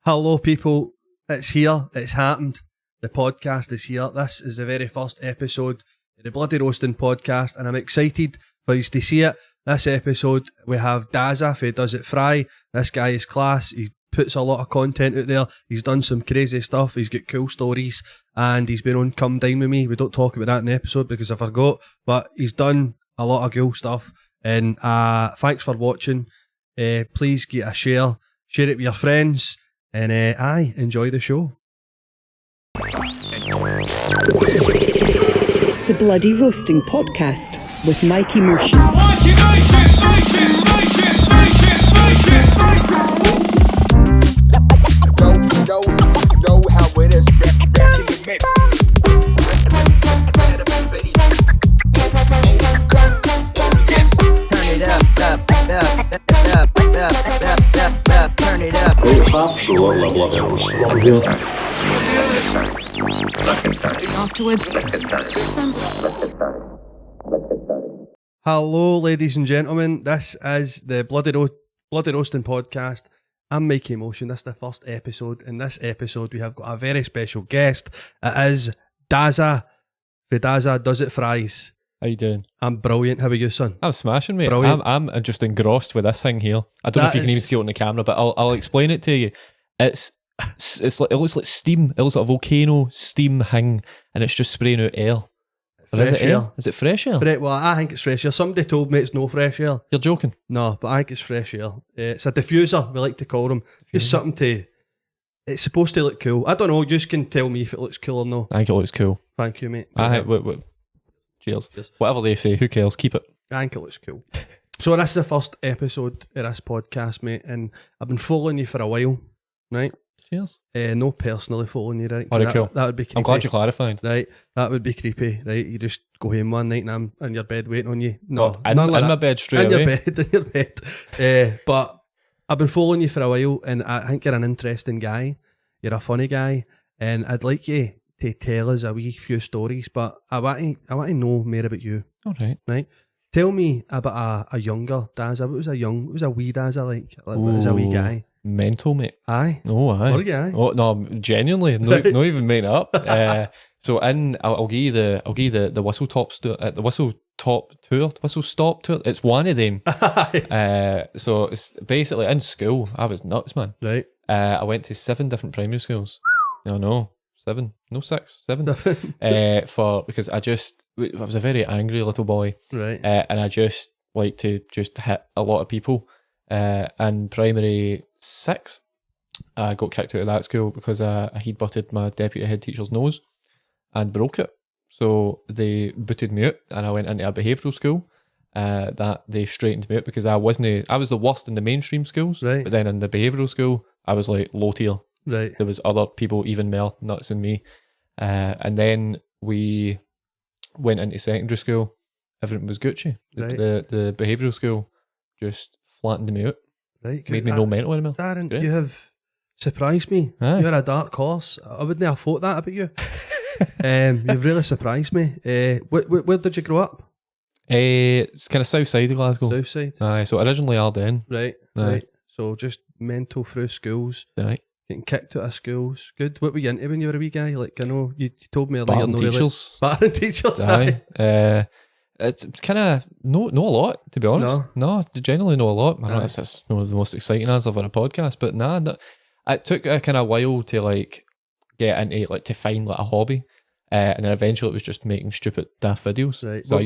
Hello people, it's here, it's happened, the podcast is here. This is the very first episode of the Bloody Roastin podcast and I'm excited for you to see it. This episode we have Dazza who does it fry. This guy is class, he puts a lot of content out there, he's done some crazy stuff, he's got cool stories and he's been on Come Dine With Me. We don't talk about that in the episode because I forgot, but he's done a lot of cool stuff and thanks for watching. Please get a share it with your friends. And enjoy the show. The Bloody Roasting Podcast with Mikey Motion. Know how it is back in the mix. Turn it up, turn it up. Hello, ladies and gentlemen. This is the Bloody Roastin podcast. I'm Mikey Motion. This is the first episode. In this episode, we have got a very special guest. It is Dazza. For Dazza Does It Fries. How you doing? I'm brilliant. How are you, son? I'm smashing, mate. Brilliant. I'm just engrossed with this thing here. I don't know if you can even see it on the camera, but I'll explain it to you. It's like, it looks like steam. It looks like a volcano steam thing, and it's just spraying out air. Or is it air? Is it fresh air? Well, I think it's fresh air. Somebody told me it's no fresh air. You're joking? No, but I think it's fresh air. It's a diffuser, we like to call them. Just something to... It's supposed to look cool. I don't know, you can tell me if it looks cool or no. I think it looks cool. Thank you, mate. Cheers. Whatever they say, who cares? Keep it. I think it looks cool. So this is the first episode of this podcast, mate, and I've been following you for a while, right? Cheers. No personally following you, right? Alright, cool. That would be creepy. I'm glad you clarified. Right, that would be creepy, right? You just go home one night and I'm in your bed waiting on you. No, in my bed straight away. In your bed. But I've been following you for a while and I think you're an interesting guy. You're a funny guy and I'd like you to tell us a wee few stories, but I want to know more about you. Alright. Right? Tell me about a younger Dazza. What was a wee Dazza like? What was a wee guy? Mental, mate. Aye. Oh, aye. What a guy. Oh no, genuinely, not even making it up. So I'll give you the whistle top the whistle top tour, whistle stop tour. It's one of them. So it's basically in school. I was nuts, man. Right. I went to 7 different primary schools. No, 7, no 6, 7. Because I was a very angry little boy. Right. And I just like to just hit a lot of people. In primary 6, I got kicked out of that school because I he'd butted my deputy head teacher's nose and broke it. So they booted me out and I went into a behavioural school that they straightened me out because I was the worst in the mainstream schools. Right. But then in the behavioural school, I was like low tier. Right. There was other people even more nuts than me. And then we went into secondary school. Everything was Gucci. Right. The behavioural school just flattened me out. Right. Made me no mental anymore. Darren, Great. you have surprised me. Aye. You're a dark horse. I wouldn't have thought that about you. You've really surprised me. Where did you grow up? It's kind of south side of Glasgow. South side. Aye, so originally Arden. Right. Aye. Right. So just mental through schools. Aye. Getting kicked out of schools. Good. What were you into when you were a wee guy? Like, I know you told me earlier. Barton teachers. Barton teachers. Aye. It's kind of not a lot, to be honest. No, generally not a lot. I know it's one of the most exciting answers on a podcast, but it took a kind of while to like get into like to find like a hobby, and then eventually it was just making stupid daft videos. Right. So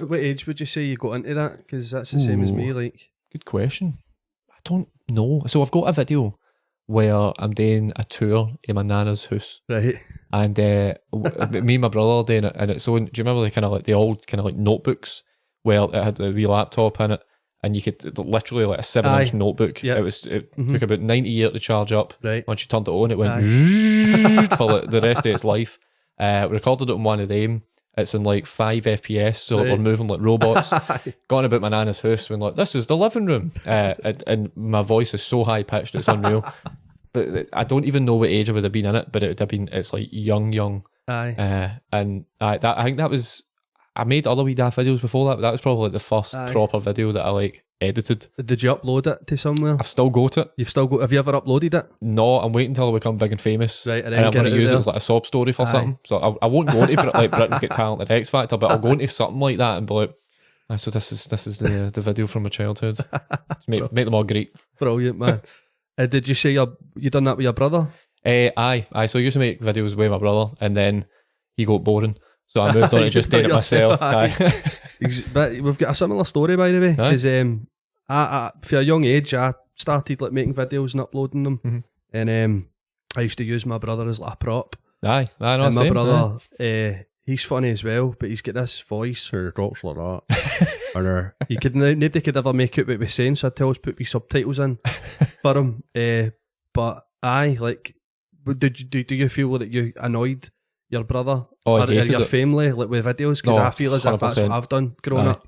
what age would you say you got into that? Because that's the same as me. Like, good question. I don't know. So I've got a video where I'm doing a tour in my nana's house. Right. And me and my brother are doing it, and it's on. Do you remember the old kind of like notebooks where it had the wee laptop in it, and you could literally like a 7-inch notebook. Yep. It took about 90 years to charge up. Right. Once you turned it on, it went for like the rest of its life. We recorded it on one of them. It's in like 5 FPS, so we're moving like robots. Gone about my nana's house when like, this is the living room. And my voice is so high pitched, it's unreal. But I don't even know what age I would have been in it, but it would have been, it's like young. Aye. I think that was, I made other wee daft videos before that, but that was probably like the first Aye. proper video that I like edited. Did you upload it to somewhere? I've still got it. Have you ever uploaded it? No, I'm waiting until I become big and famous. Right, and and then I'm get going it to use out it there. as like a sob story for something. So I won't go into like Britain's Got Talent or X Factor, but I'll go into something like that and be like, "Ah, so this is the video from my childhood. Make them all great." Brilliant, man. Did you say you done that with your brother? Aye. So I used to make videos with my brother, and then he got boring. So I moved on to just doing it myself. Aye. But we've got a similar story, by the way, because I for a young age I started like making videos and uploading them, Mhm. and I used to use my brother as like a prop. I know. And my same, brother, he's funny as well, but he's got this voice who talks like that. And nobody could ever make out what he was saying, so I'd tell us put wee subtitles in for him. But like, do you feel that you annoyed your brother Oh, I or hated your it. family like with videos? Because No, I feel as if that's what 100%. I've done growing Aye. up.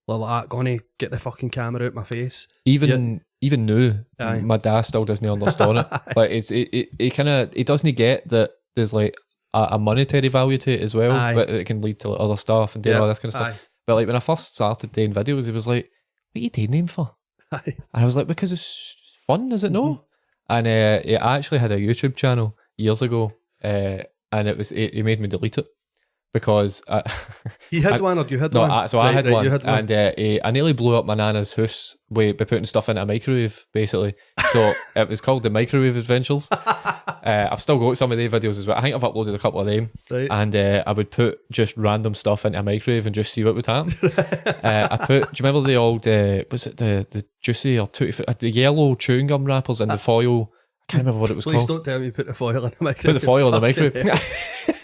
Like, gonna get the fucking camera out my face. Even now, Aye. my dad still doesn't understand it. Like he doesn't get that there's like a monetary value to it as well, Aye. but it can lead to like, other stuff and doing all this kind of stuff. Aye. But like when I first started doing videos, he was like, "What are you doing them for?" Aye. And I was like, "Because it's fun, is it no?" And I actually had a YouTube channel years ago, and he made me delete it because He had one or you had no, one? I had one, you had one. and I nearly blew up my nana's house by putting stuff in a microwave, basically. So it was called the Microwave Adventures. I've still got some of the videos as well. I think I've uploaded a couple of them, Right. and I would put just random stuff into a microwave and just see what would happen. Do you remember the old was it the juicy or tutti, the yellow chewing gum wrappers and the foil? I can't remember what it was Please called. don't tell me you put the foil in the microwave. Put the foil in the Fucking microwave, hell.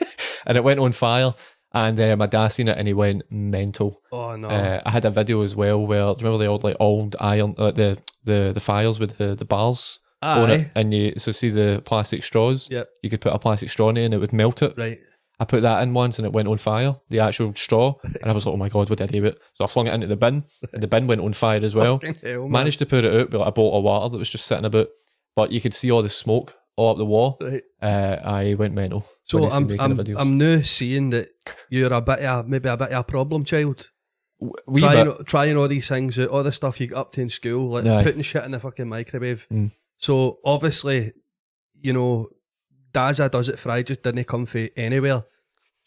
and it went on fire. And my dad seen it and he went mental. Oh no. I had a video as well where, do you remember the old iron, the fires with the bars on it, Aye. and you see the plastic straws. Yep. You could put a plastic straw in it and it would melt it. Right. I put that in once and it went on fire, the actual straw, and I was like, oh my god, what did I do with it? So I flung it into the bin, and the bin went on fire as well. Fucking hell, man. Managed to put it out with like a bottle of water that was just sitting about, but you could see all the smoke all up the wall. Right. I went mental. So when I seen making the videos. I'm now seeing that you're maybe a bit of a problem child. Wee bit. Trying all these things out, all the stuff you get up to in school, like Aye. putting shit in the fucking microwave. Mm. So obviously, Dazza does it for I just didn't come for anywhere. Do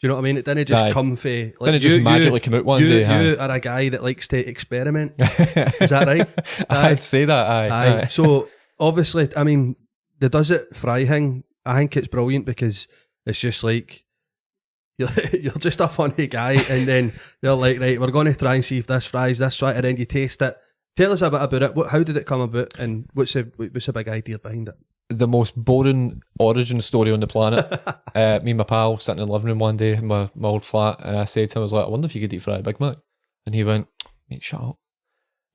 you know what I mean? It didn't just Aye. come for like Didn't it just magically come out one day, aye. You are a guy that likes to experiment. Is that right? Aye. I'd say that. Aye. So obviously, I mean, the Does It Fry thing, I think it's brilliant because it's just like you're just a funny guy, and then they're like, right, we're going to try and see if this fries this right, and then you taste it. Tell us a bit about it. How did it come about, and what's the big idea behind it? The most boring origin story on the planet. Me and my pal sitting in the living room one day in my old flat, and I said to him, I was like, I wonder if you could deep fry a Big Mac. And he went, mate, shut up.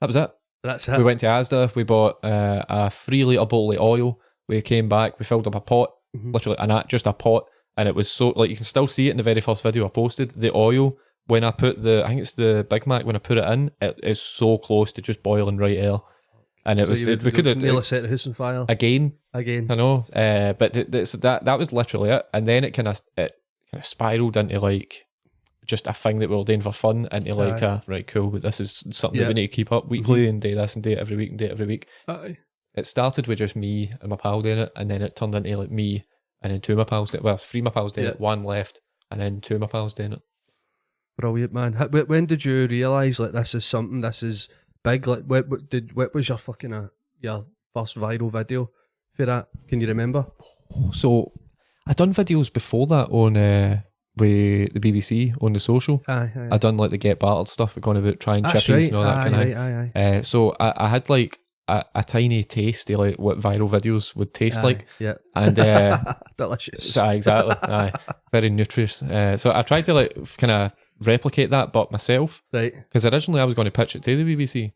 That was it. That's it. We went to Asda, we bought a 3 litre bottle of oil. We came back, we filled up a pot, literally just a pot, and it was so, like, you can still see it in the very first video I posted. The oil, when I put I think it's the Big Mac, when I put it in, it is so close to just boiling right air. And it was, we could have nearly set the house on fire again. I know, but that was literally it. And then it kind of spiraled into like just a thing that we were doing for fun, into like right, cool, but this is something that we need to keep up weekly and do this and do it every week and do it every week. Aye. It started with just me and my pal doing it, and then it turned into like me and then 2 of my pals doing it. Well, 3 of my pals doing it, 1 left, and then 2 of my pals doing it. Brilliant, man. When did you realise like this is big? Like what was your fucking your first viral video for that? Can you remember? So I'd done videos before that on with the BBC on the social. Aye. I'd done like the Get Battered stuff, going about trying That's chippies right. and all that kind of Aye. So I had like a tiny taste of like what viral videos would taste like. Yeah. And delicious. so, exactly. Very nutritious. So I tried to like kind of replicate that, but myself. Right. Because originally I was going to pitch it to the BBC.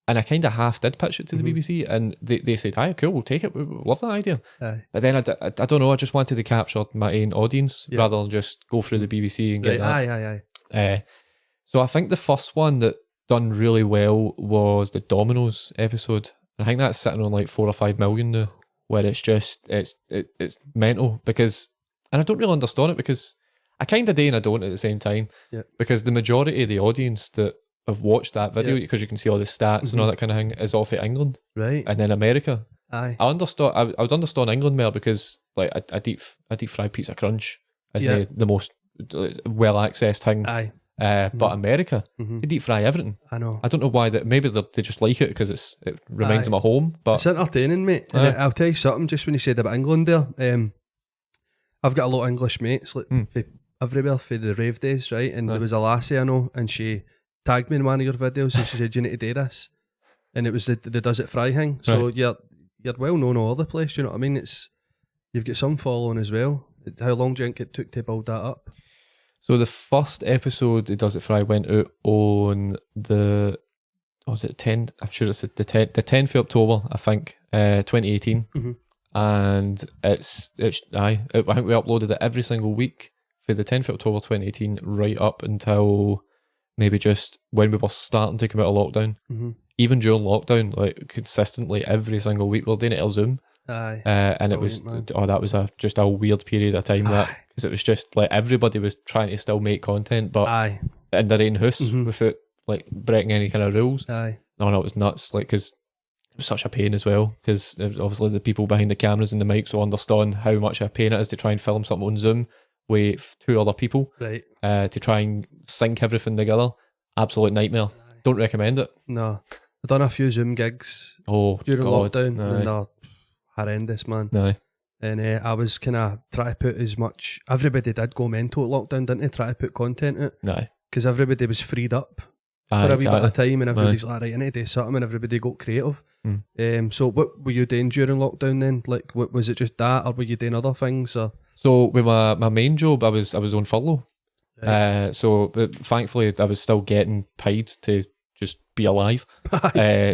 And I kind of half did pitch it to the BBC, and they said, aye, cool, we'll take it, we love that idea. Aye. But then I don't know, I just wanted to capture my own audience rather than just go through the BBC and get that. Aye. So I think the first one that done really well was the Domino's episode. I think that's sitting on like 4 or 5 million now, where it's just, it's mental because, and I don't really understand it because I kind of do and I don't at the same time. Yeah. Because the majority of the audience that have watched that video, because you can see all the stats and all that kind of thing, is off at England. Right. And then America. Aye. I would understand England more because like a deep fried pizza crunch isn't the most well accessed thing. Aye. But America, they deep fry everything. I know. I don't know why that. Maybe they just like it because it reminds them of home. But it's entertaining, mate. And I'll tell you something. Just when you said about England there, I've got a lot of English mates like for everywhere for the rave days, right? And there was a lassie I know, and she tagged me in one of your videos, and she said you need to do this, and it was the Does It Fry thing. So you're well known all over the place. Do you know what I mean? You've got some following as well. How long do you think it took to build that up? So the first episode of Does It Fry went out on the, was it 10? I'm sure it's the 10th of October, I think, 2018. And I think we uploaded it every single week for the 10th of October 2018 right up until maybe just when we were starting to come out of lockdown. Even during lockdown, like consistently every single week, we were doing it on Zoom. Aye. And it was, that was just a weird period of time, that, because it was just like everybody was trying to still make content, but in their own house without like breaking any kind of rules. Aye. No, it was nuts, like, because it was such a pain as well, because obviously the people behind the cameras and the mics will understand how much of a pain it is to try and film something on Zoom with two other people, right? To try and sync everything together. Absolute nightmare. Don't recommend it. No. I've done a few Zoom gigs during lockdown, and they're horrendous, man. No. And I was kind of trying to put as much. Everybody did go mental at lockdown, didn't they? Try to put content out. No. Because everybody was freed up for a wee bit of time, and everybody's like, right, I need to do something, and everybody got creative. So what were you doing during lockdown then? Like, what was it, just that, or were you doing other things? Or? So with my main job, I was on furlough. Right. But thankfully I was still getting paid to just be alive.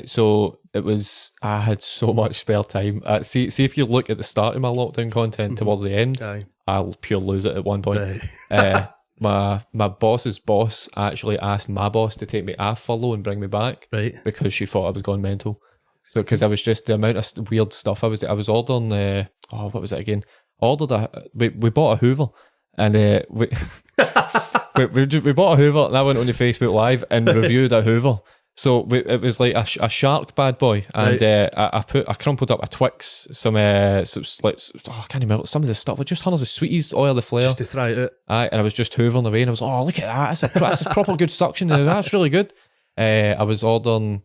So it was, I had so much spare time. See if you look at the start of my lockdown content towards the end, I'll pure lose it at one point. Right. My boss's boss actually asked my boss to take me off furlough and bring me back, right? Because she thought I was going mental. So because I was just, the amount of weird stuff I was ordering. What was it again? We bought a Hoover, and we bought a Hoover, and I went on the Facebook Live and reviewed a Hoover. So it was like a shark bad boy, and I crumpled up a Twix, I can't remember some of the stuff, like just hundreds of sweeties, oil the flare, just to try it. And I was just hoovering away, and I was like, oh, look at that, that's a proper good suction. That's really good. I was ordering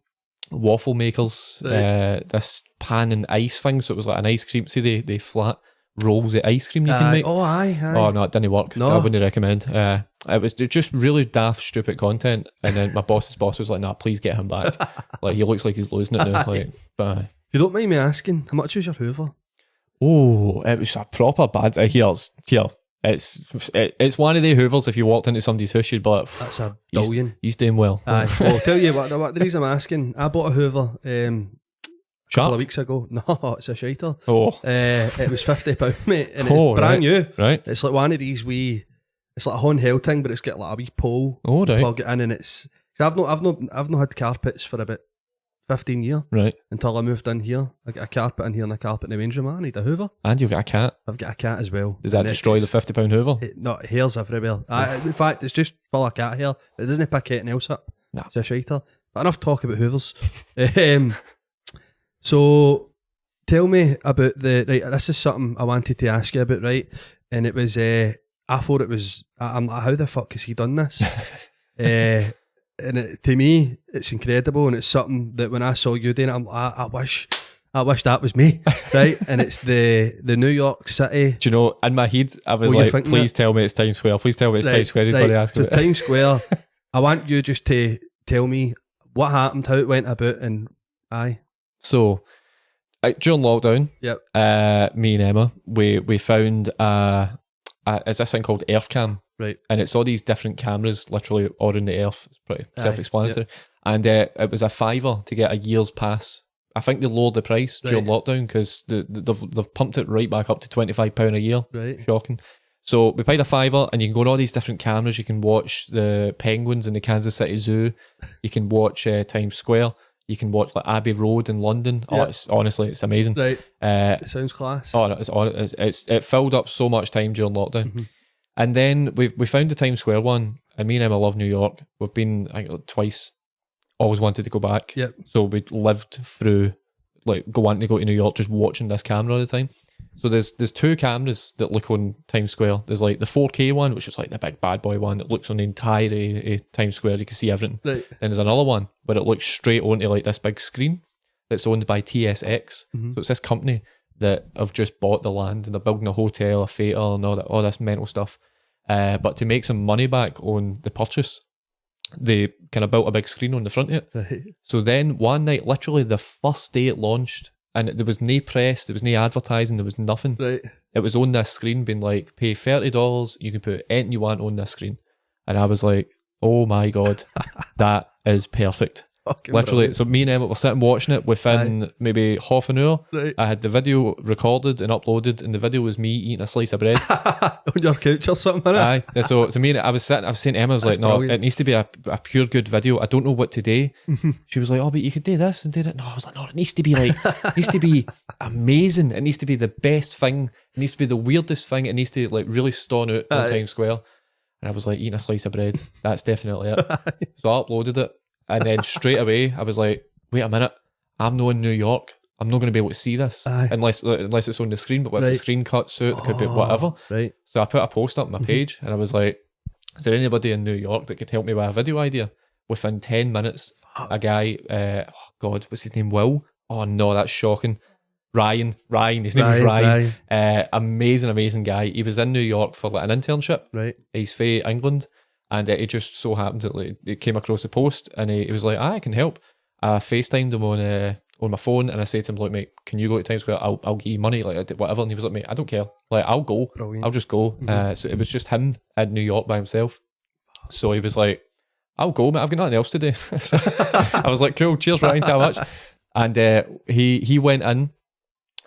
waffle makers, this pan and ice thing, so it was like an ice cream. See the flat rolls of ice cream you can make. Oh, aye. Oh no, it didn't work. No. I wouldn't recommend. It was just really daft, stupid content. And then my boss's boss was like, "Nah, please get him back. Like he looks like he's losing it now." Like, but if you don't mind me asking, how much was your Hoover? Oh, it was a proper bad. Here, it's one of the Hoovers. If you walked into somebody's house, you'd be like, "That's a billion." He's doing well. Aye. Well, I'll tell you what. The reason I'm asking, I bought a Hoover. A couple of weeks ago. No, it's a shiter. It was £50, mate, and it's brand new. Right. It's like one of these it's like a handheld thing, but it's got like a wee pole. Oh, right. Plug it in, and it's. I've not had carpets for about 15 years. Right. Until I moved in here, I got a carpet in here and a carpet in the range room. I need a Hoover. And you've got a cat. I've got a cat as well. Does that destroy the £50 Hoover? No, hair's everywhere. In fact, it's just full of cat hair. It doesn't pick anything else up. No. It's a shiter. But enough talk about Hoovers. So. Tell me about this is something I wanted to ask you about, right? And it was, I thought it was, I'm like, how the fuck has he done this? And to me, it's incredible, and it's something that when I saw you doing it, I'm like, I wish that was me, right? And it's the New York City. Do you know, in my head, I was like, please tell me it's Times Square. Please tell me it's Times Square. He's going to ask me. So Times Square, I want you just to tell me what happened, how it went about, and So, during lockdown, me and Emma, we found is this thing called EarthCam, right? And it's all these different cameras, literally all around the earth. It's pretty self-explanatory. Yep. And it was a £5 to get a year's pass. I think they lowered the price during lockdown because they've pumped it right back up to £25 a year. Right, shocking. So we paid a £5, and you can go on all these different cameras. You can watch the penguins in the Kansas City Zoo. You can watch Times Square. You can watch like Abbey Road in London. Oh, it's amazing. Right. It sounds class. Oh, no, it filled up so much time during lockdown. And then we found the Times Square one, and me and Emma love New York. We've been, I think, like, twice. Always wanted to go back. Yep. So we lived through, like, wanting to go to New York, just watching this camera all the time. So there's two cameras that look on Times Square. There's like the 4K one, which is like the big bad boy one that looks on the entire Times Square. You can see everything. Right. Then there's another one where it looks straight onto like this big screen that's owned by TSX. So it's this company that have just bought the land and they're building a hotel, a theatre, and all this mental stuff. But to make some money back on the purchase, they kind of built a big screen on the front of it. Right. So then one night, literally the first day it launched, and there was no press, there was no advertising, there was nothing. Right. It was on this screen being like, pay $30, you can put anything you want on this screen. And I was like, oh my God, that is perfect. Fucking Literally, brilliant. so me and Emma were sitting watching it within maybe half an hour. Right. I had the video recorded and uploaded, and the video was me eating a slice of bread. On your couch or something, innit? Aye. So me and I was saying to Emma, I was like, no, brilliant. it needs to be a pure good video. I don't know what to do. She was like, oh, but you could do this and do that. No, I was like, no, it needs to be like, it needs to be amazing. It needs to be the best thing. It needs to be the weirdest thing. It needs to like really stand out on Times Square. And I was like, eating a slice of bread. That's definitely it. So I uploaded it. And then straight away, I was like, wait a minute, I'm not in New York. I'm not going to be able to see this unless it's on the screen. But if the screen cuts out, it could be whatever. Right. So I put a post up on my page and I was like, is there anybody in New York that could help me with a video idea? Within 10 minutes, a guy, oh God, what's his name? Will? Oh no, that's shocking. Ryan, his name is Ryan. Amazing guy. He was in New York for like an internship. Right. He's from England. And it just so happened that like, it came across the post and he was like, I can help. I FaceTimed him on my phone and I said to him, like, mate, can you go to Times Square? I'll give you money, like whatever. And he was like, mate, I don't care. Like, I'll go. Brilliant. I'll just go. So it was just him in New York by himself. So he was like, I'll go, mate. I've got nothing else to do. So I was like, cool, cheers, Ryan, so much. And he went in,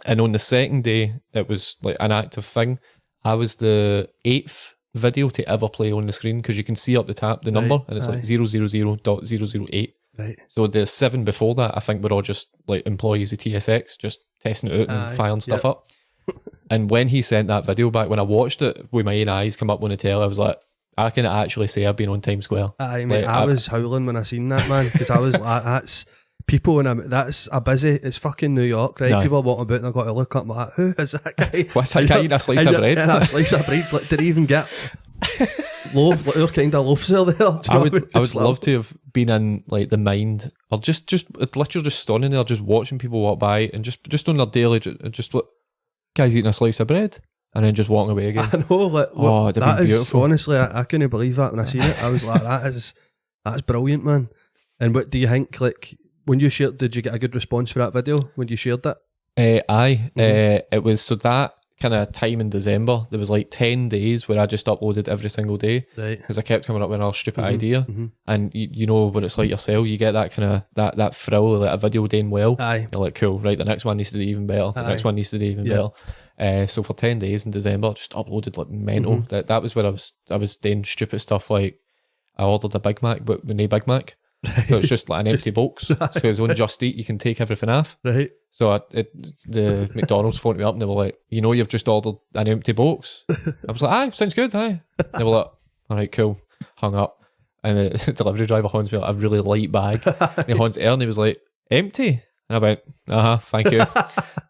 and on the second day, it was like an active thing. I was the 8th video to ever play on the screen because you can see up the top the number and it's like 000.008. Right. So the 7 before that, I think we're all just like employees of TSX, just testing it out and firing stuff up. And when he sent that video back, when I watched it with my own eyes come up on the telly, I was like, I can actually say I've been on Times Square. Aye, mate, Like, I was howling when I seen that, man, because I was like, that's people, and that's a busy, it's fucking New York, right? Aye. People are walking about and I've got to look up, I'm like, who is that guy? What's that guy eating a slice of bread? Yeah, a slice of bread. Like, did he even get loaf, like, kind of loaves there? Do you know I what would Just love to have been in like the mind, or just literally just standing there, just watching people walk by, and just on their daily, just look, guys eating a slice of bread, and then just walking away again. I know, like, Oh, it'd that be is beautiful. honestly, I couldn't believe that when I seen it. I was like, that's brilliant, man. And what do you think? Like, when you shared, did you get a good response for that video when you shared that? Aye. It was so that kind of time in December, there was like 10 days where I just uploaded every single day Right. because I kept coming up with another stupid idea. And you know what it's like yourself, you get that kind of that thrill of like a video doing well. Aye. You're like, cool, right, the next one needs to do even better. The next one needs to do even better. So for 10 days in December, just uploaded like mental. That was where I was doing stupid stuff like I ordered a Big Mac but with no Big Mac. So it's just like an empty box. So it's on Just Eat, you can take everything off. Right. So the McDonald's phoned me up and they were like, you know, you've just ordered an empty box. I was like, aye, sounds good, aye. They were like, all right, cool. Hung up. And the delivery driver hands me like a really light bag. And he hands it and he was like, empty? And I went, thank you.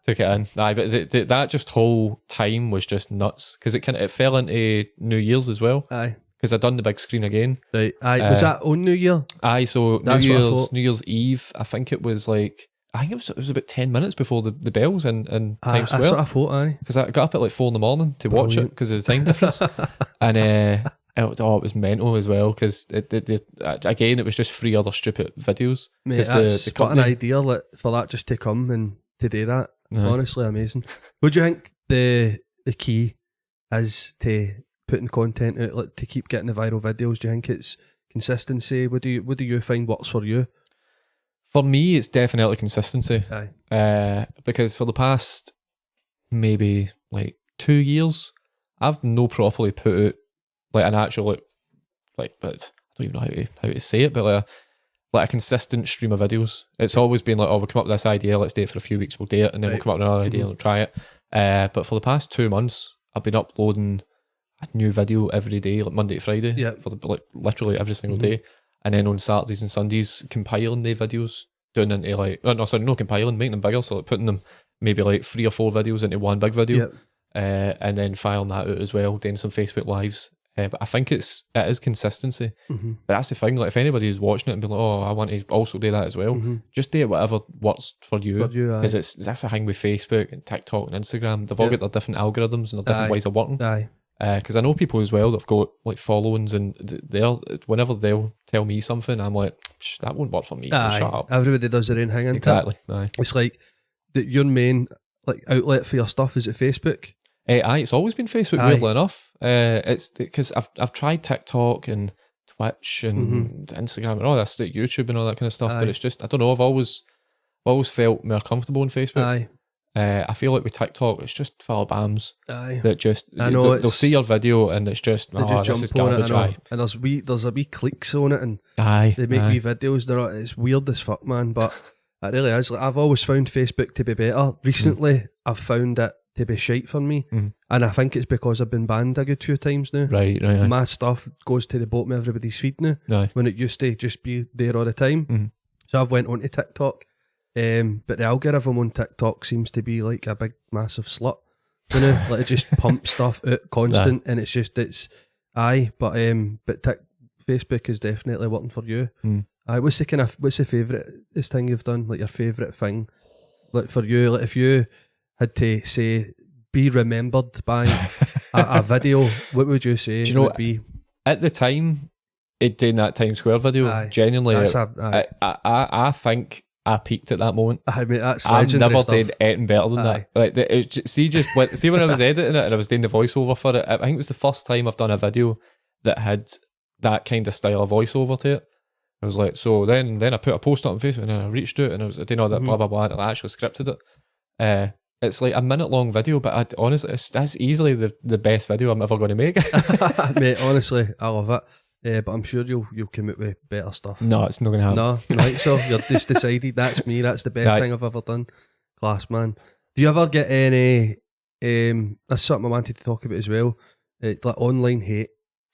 Took it in. Aye, but that just whole time was just nuts because it fell into New Year's as well. Aye. Because I'd done the big screen again. Right. Aye. Was that on New Year? Aye, so That's what I New thought. Year's Eve, I think it was like, it was about 10 minutes before the bells in Times That's what Square. I thought, aye. Because I got up at like 4 a.m. to watch it Brilliant. because of the time difference. And it was mental as well because again, it was just 3 other stupid videos. Mate, 'Cause that's the what an company- idea like, for that just to come and to do that. Aye. Honestly, amazing. What do you think the key is to putting content out, like to keep getting the viral videos? Do you think it's consistency? What do you find works for you? For me, it's definitely consistency. Aye. Because for the past maybe like 2 years, I've no properly put out like an actual but I don't even know how to say it, but like a consistent stream of videos. It's always been like, oh, we'll come up with this idea, let's do it for a few weeks, we'll do it, and then we'll come up with another idea and we'll try it. But for the past 2 months, I've been uploading a new video every day, like Monday to Friday, for like literally every single day. And then on Saturdays and Sundays, compiling the videos, doing into like, no compiling, making them bigger, so like putting them maybe like 3 or 4 videos into one big video, and then filing that out as well, doing some Facebook Lives. But I think it is consistency. But that's the thing, like if anybody is watching it and be like, oh, I want to also do that as well, just do it whatever works for you. Because that's the thing with Facebook and TikTok and Instagram. They've all got their different algorithms and their different ways of working. Because I know people as well that've got like followings, and whenever they'll tell me something, I'm like, that won't work for me. Shut up. Everybody does their own thing. Exactly. It's like your main like outlet for your stuff is it Facebook? It's always been Facebook, weirdly enough. It's because I've tried TikTok and Twitch and Instagram and all this, YouTube and all that kind of stuff, but it's just, I don't know, I've always felt more comfortable on Facebook. I feel like with TikTok, it's just full of bams that just they'll see your video and it's just this is garbage. And there's a wee cliques on it, and they make wee videos. It's weird as fuck, man, but it really is. Like, I've always found Facebook to be better. Recently, I've found it to be shite for me, and I think it's because I've been banned a good few times now. Right. My stuff goes to the bottom of everybody's feed now, when it used to just be there all the time. So I've went on to TikTok, but the algorithm on TikTok seems to be like a big massive slut, you know, like it just pumps stuff out constant, and it's Facebook is definitely working for you. What's the favourite thing you've done, like your favourite thing, like for you, like if you had to say be remembered by a video, what would you say? Do you know what be? At the time, doing that Times Square video, genuinely, I think I peaked at that moment. I've never done anything better than that. Like, see when I was editing it and I was doing the voiceover for it, I think it was the first time I've done a video that had that kind of style of voiceover to it. I was like, so then I put a post up on Facebook and then I reached out and I was doing all that blah blah blah, and I actually scripted it. It's like a minute long video, but honestly, that's easily the best video I'm ever going to make. Mate, honestly, I love it. But I'm sure you'll come out with better stuff. No, it's not going to happen. No, right, so you're just decided that's me, that's the best thing I've ever done. Class, man. Do you ever get any, that's something I wanted to talk about as well, like online hate?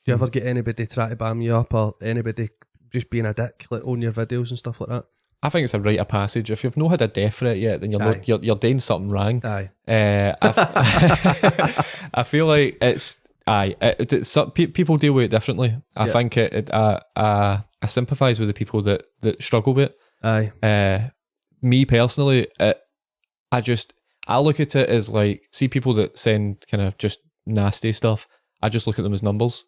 Do you ever get anybody try to bam you up, or anybody just being a dick like on your videos and stuff like that? I think it's a rite of passage. If you've not had a death threat yet, then you're doing something wrong. I feel like people deal with it differently. I think I sympathise with the people that struggle with it. Me personally, I look at it as like, see people that send kind of just nasty stuff, I just look at them as numbers.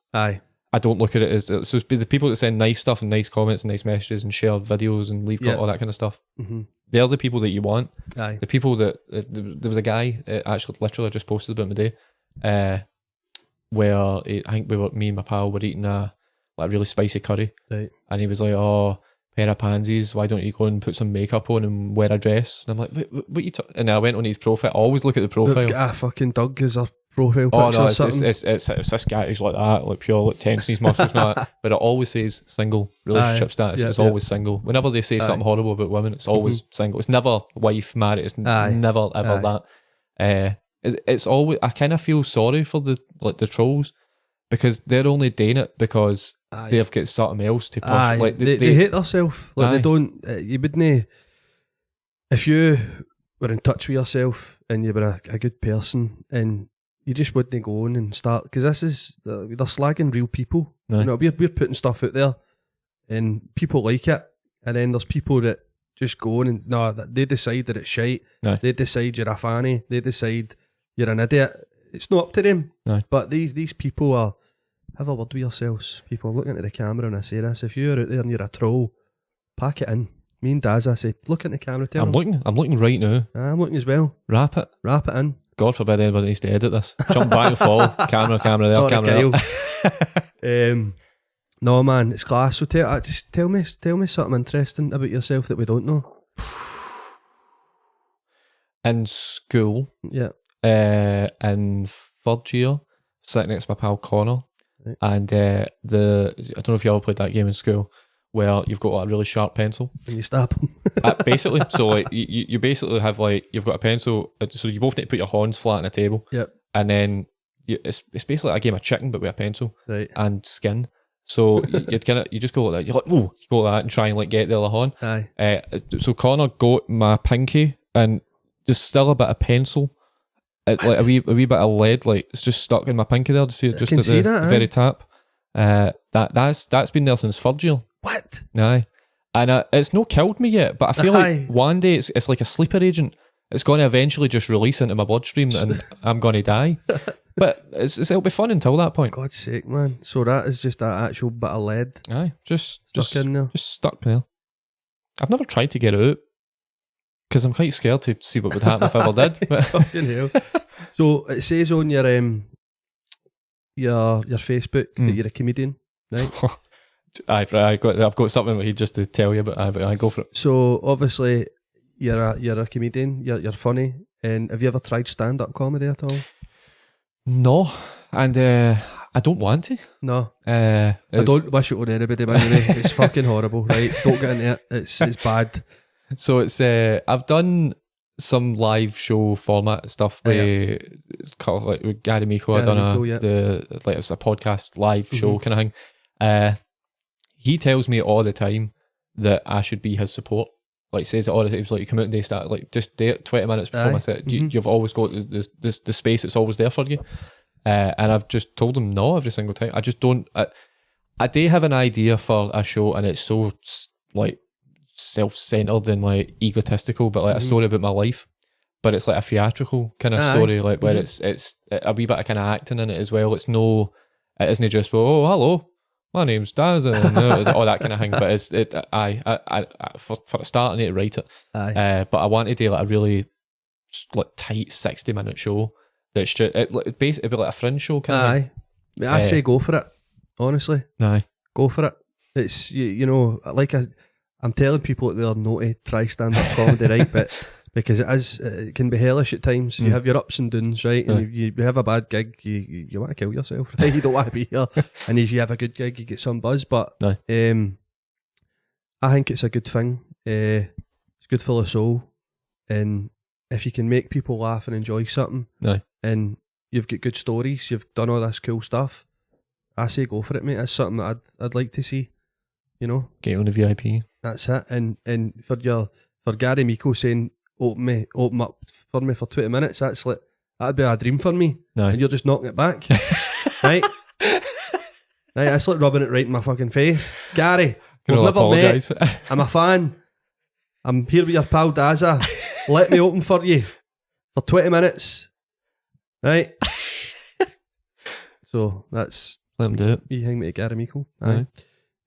I don't look at it as, so the people that send nice stuff and nice comments and nice messages and share videos and leave all that kind of stuff. They're the people that you want. The people that, there was a guy, actually literally I just posted about him today, where I think me and my pal were eating a really spicy curry, and he was like, oh, pair of pansies, why don't you go and put some makeup on and wear a dress? And I'm like, what you and I went on his profile. I always look at the profile. They've got a fucking Doug as a profile picture. Oh no, it's this guy who's like that, like pure, like tensing his muscles and all that. But it always says single, relationship status. It's always single. Whenever they say something horrible about women, it's always single. It's never wife, married. It's never ever that. It's always, I kind of feel sorry for the trolls, because they're only doing it because they've got something else to push. Like they hate themselves. Like they don't. You wouldn't. If you were in touch with yourself and you were a good person, and you just wouldn't go on and start, because this is they're slagging real people. You know, we're putting stuff out there, and people like it, and then there's people that just go on and they decide that it's shite. They decide you're a fanny. They decide you're an idiot. It's not up to them. But these people have a word with yourselves. People, I'm looking into the camera and I say this: if you're out there and you're a troll, pack it in. Me and Dazza say, look in the camera. Tell I'm looking right now. I'm looking as well. Wrap it in. God forbid anybody needs to edit this. Jump back and forth. Camera there, sorry, camera there. No man, it's class. So just tell me something interesting about yourself that we don't know. In school, in third year, sitting next to my pal Connor, and I don't know if you ever played that game in school, where you've got a really sharp pencil and you stab them. Basically, so like you basically have like, you've got a pencil, so you both need to put your hands flat on a table, and then it's basically like a game of chicken but with a pencil Right. and skin. So you just go like that. You're like, whoa, you go like that and try and like get the other hand. Aye. So Connor got my pinky and just still a bit of pencil, like a wee bit of lead, like it's just stuck in my pinky there. To see it just can at see the that, very tap. That's been there since third year. What? Aye. And it's not killed me yet, but I feel Aye. like one day it's like a sleeper agent. It's going to eventually just release into my bloodstream and I'm going to die. But it'll be fun until that point. God's sake, man. So that is just that actual bit of lead Aye, just stuck in there. Just stuck there. I've never tried to get it out because I'm quite scared to see what would happen if I ever did. But Fucking hell. So it says on your Facebook that you're a comedian, right? I've got something here just to tell you, but I go for it. So obviously you're a comedian, you're funny, and have you ever tried stand-up comedy at all? No, and I don't want to. No. I don't wish it on anybody, by the way. It's fucking horrible, right? Don't get into it. It's bad. So it's I've done some live show format stuff with Gary Miko. I've done it was a podcast live show kind of thing. He tells me all the time that I should be his support. Like says it all the time. Like you come out and they start like just 20 minutes before my set. You've always got the space that's always there for you. And I've just told him no every single time. I just don't. I do have an idea for a show, and it's so like self-centered and like egotistical, but like a story about my life. But it's like a theatrical kind of story, like where it's a wee bit of kind of acting in it as well. It isn't just oh hello, my name's Dazza and all that kind of thing. But for a start I need to write it. But I want to do like a really like tight 60-minute show that's just it'd be like a fringe show kind of thing. I say go for it. Honestly, go for it. It's you know like I'm telling people that they're not to try stand-up comedy, right? But because it can be hellish at times. You have your ups and downs, right? And you have a bad gig, you want to kill yourself, right? You don't want to be here. And if you have a good gig, you get some buzz. But I think it's a good thing. It's good for the soul. And if you can make people laugh and enjoy something, and you've got good stories, you've done all this cool stuff, I say go for it, mate. That's something that I'd like to see. You know, get on the VIP. That's it. And for Gary Miko saying open up for me for 20 minutes, that'd be a dream for me. And you're just knocking it back. Right? Right, that's like rubbing it right in my fucking face. Gary, we've never met. I'm a fan. I'm here with your pal Dazza. Let me open for you for 20 minutes. Right? So that's let him do it. You hang me to Gary Miko. Aye.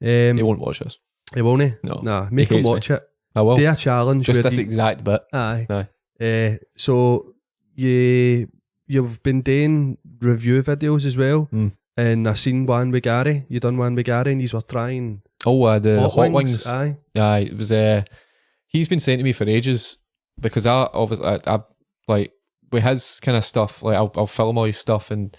He won't watch this. He won't he? No. Nah, make him watch it. I will. Do a challenge. Just this exact bit. Aye. So you've been doing review videos as well. And I seen one with Gary. You done one with Gary and you were trying the hot wings. Aye. It was he's been saying to me for ages because I like with his kind of stuff, like I'll film all his stuff, and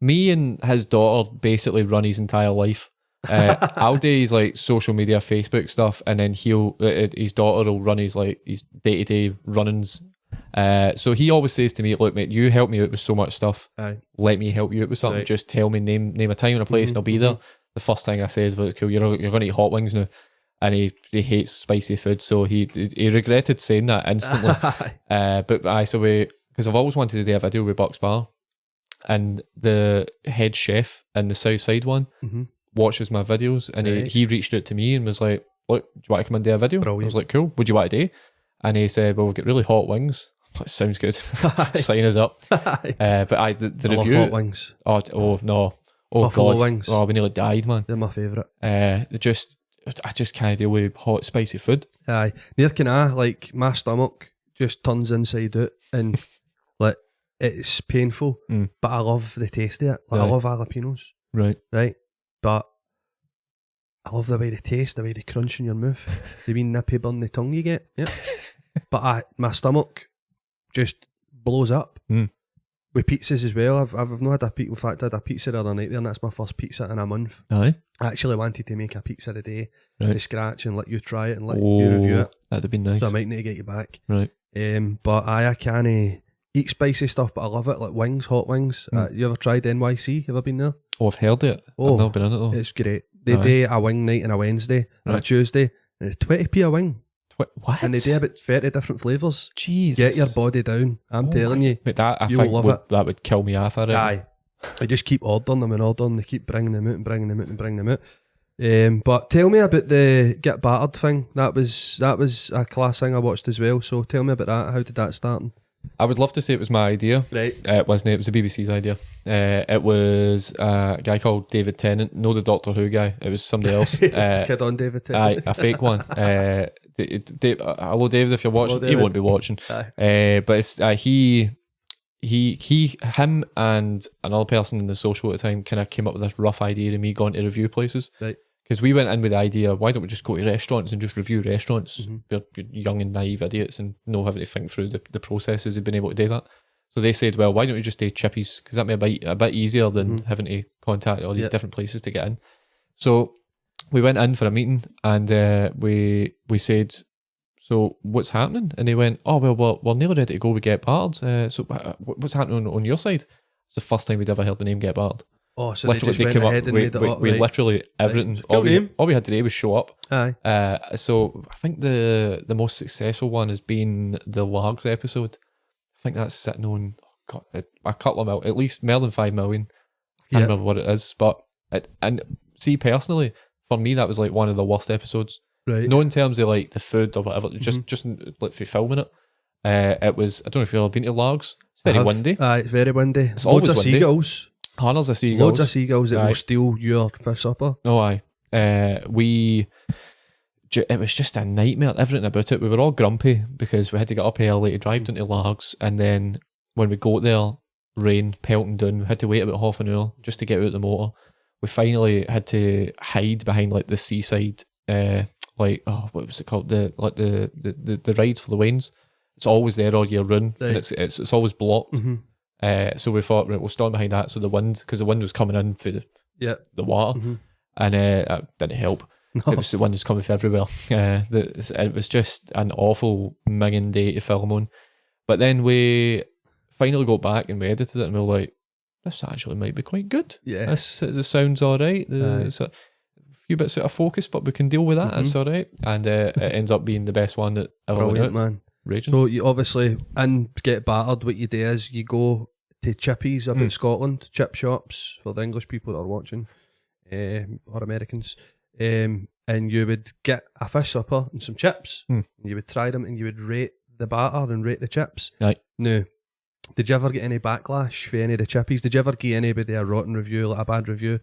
me and his daughter basically run his entire life. I'll do his like social media, Facebook stuff, and then his daughter will run his day-to-day runnings. So he always says to me, "Look, mate, you help me out with so much stuff. Let me help you out with something. Right. Just tell me name a time and a place, and I'll be there." The first thing I said was, "Cool, you're going to eat hot wings now," and he hates spicy food, so he regretted saying that instantly. Because I've always wanted to do a video with Bucks Bar, and the head chef in the South Side one watches my videos, and he reached out to me and was like, "Look, do you want to come and do a video?" Brilliant. I was like, "Cool, what do you want to do?" And he said, "Well, we've got really hot wings." That sounds good. Sign us up. But the I review. love hot wings. Oh no. Oh Buffalo god. wings. Oh, we nearly died, man. They're my favourite. I just can't deal with hot, spicy food. Aye. Neither can I. Like, my stomach just turns inside out and like it's painful. But I love the taste of it. Like, I love jalapenos. Right. But I love the way they taste, the way they crunch in your mouth. The wee nippy burn the tongue you get. Yeah. But my stomach just blows up. With pizzas as well. I've not had a pizza. In fact, I had a pizza the other night there, and that's my first pizza in a month. Aye. I actually wanted to make a pizza today from scratch and let you try it and let you review it. That'd have been nice. So I might need to get you back. Right. But I can't eat spicy stuff, but I love it, like wings, hot wings. You ever tried NYC? You ever been there? Oh, I've heard it. Oh, I've never been in it though. It's great. They do a wing night on a Wednesday and a Tuesday, and it's 20p a wing. What? And they do about 30 different flavours. Jesus. Get your body down. I'm telling you. But that, I you think will love it. that would kill me off. Aye. They just keep ordering them and ordering. They keep bringing them out and bringing them out and bringing them out. But tell me about the get battered thing. That was a class thing I watched as well. So tell me about that. How did that start? I would love to say it was my idea. Right. It wasn't. It was the BBC's idea. It was a guy called David Tennant. No, the Doctor Who guy. It was somebody else. Kid on David Tennant. Aye, a fake one. Hello, David, if you're watching. He won't be watching. But it's him and another person in the social at the time kind of came up with this rough idea of me going to review places. Right. Because we went in with the idea, why don't we just go to restaurants and just review restaurants? We're young and naive idiots and not having to think through the processes of being able to do that. So they said, well, why don't we just do Chippies? Because that'd be a bit easier than having to contact all these different places to get in. So we went in for a meeting and we said, so what's happening? And they went, oh, well, we're nearly ready to go. We Get Battered. So what's happening on your side? It's the first time we'd ever heard the name Get Battered. Oh, so literally, they just went ahead and made it up. We literally everything. All we had to do was show up. Aye. So I think the most successful one has been the Largs episode. I think that's sitting on a couple of mil, at least more than 5 million. I can't remember what it is, but and see personally, for me that was like one of the worst episodes. Right. No, in terms of like the food or whatever, just like for filming it. It was. I don't know if you've ever been to Largs. It's very windy. Aye, it's very windy. It's loads always of windy. seagulls. Hundreds of seagulls. Loads of seagulls that will steal your fish supper. Oh, aye. It was just a nightmare, everything about it. We were all grumpy because we had to get up early to drive down to Largs, and then when we got there, rain pelting down. We had to wait about half an hour just to get out the motor. We finally had to hide behind like the seaside, what was it called? The rides for the wains. It's always there all year round, and it's always blocked. So we thought, right, we'll stand behind that. So the wind, because the wind was coming in for the water, and that didn't help. No. It was the wind was coming from everywhere. It was just an awful minging day to film on. But then we finally got back and we edited it, and we were like, this actually might be quite good. Yeah, this sounds all right. It's a few bits out of focus, but we can deal with that. It's all right, and it ends up being the best one that ever went out. Man. Raging. So you obviously, and Get Battered, what you do is you go to Chippies about Scotland, chip shops for the English people that are watching, or Americans, and you would get a fish supper and some chips, and you would try them and you would rate the batter and rate the chips. Right. Now, did you ever get any backlash for any of the Chippies? Did you ever give anybody a rotten review, like a bad review?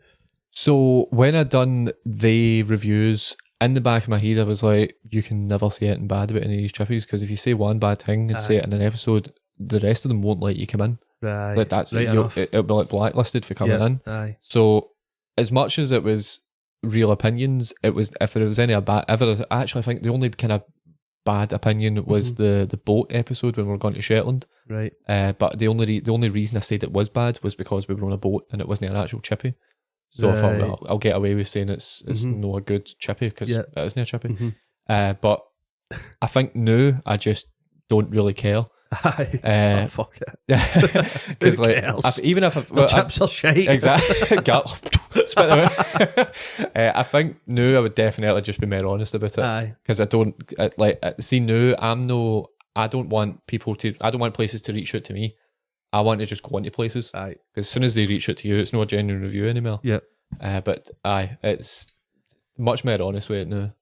So when I done the reviews, in the back of my head I was like, you can never say anything bad about any of these Chippies, because if you say one bad thing and say it in an episode, the rest of them won't let you come in. Right. Like that's right it'll be like blacklisted for coming in. Aye. So as much as it was real opinions, it was, if there was any bad, actually I think the only kind of bad opinion was the boat episode when we were going to Shetland. Right. But the only reason I said it was bad was because we were on a boat and it wasn't an actual chippy. So I thought, well, I'll get away with saying it's not a good chippy because it isn't a chippy. But I think now I just don't really care. Oh, fuck it. Because like, even if chips are shite. Exactly. Spit them out. I think now I would definitely just be more honest about it. Because I don't see now. I don't want places to reach out to me. I want to just go into places. Because as soon as they reach out to you, it's not a genuine review anymore. Yeah. But it's much more honest with it now.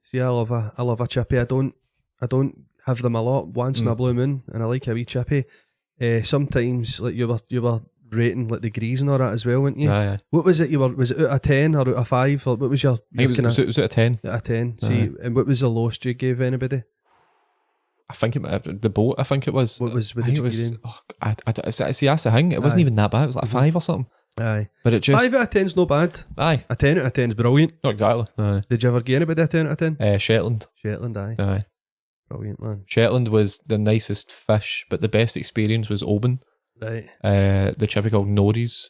See, I love a chippy. I don't have them a lot. Once in a blue moon, and I like a wee chippy. Sometimes, like you were rating like the grease and all that as well, weren't you? What was it? Was it out of 10 or out of 5? Or what was your? It was out of 10. Out of 10. See, and what was the lowest you gave anybody? I think the boat. I think it was. What did you give? See, that's the thing. It wasn't even that bad. It was like a 5 or something. But it just 5 out of 10's no bad. A 10 out of 10's brilliant. Not exactly. Did you ever give anybody a 10 out of 10? Shetland. Aye. Brilliant, man. Shetland was the nicest fish, but the best experience was Oban. Right. The chippy called Norries,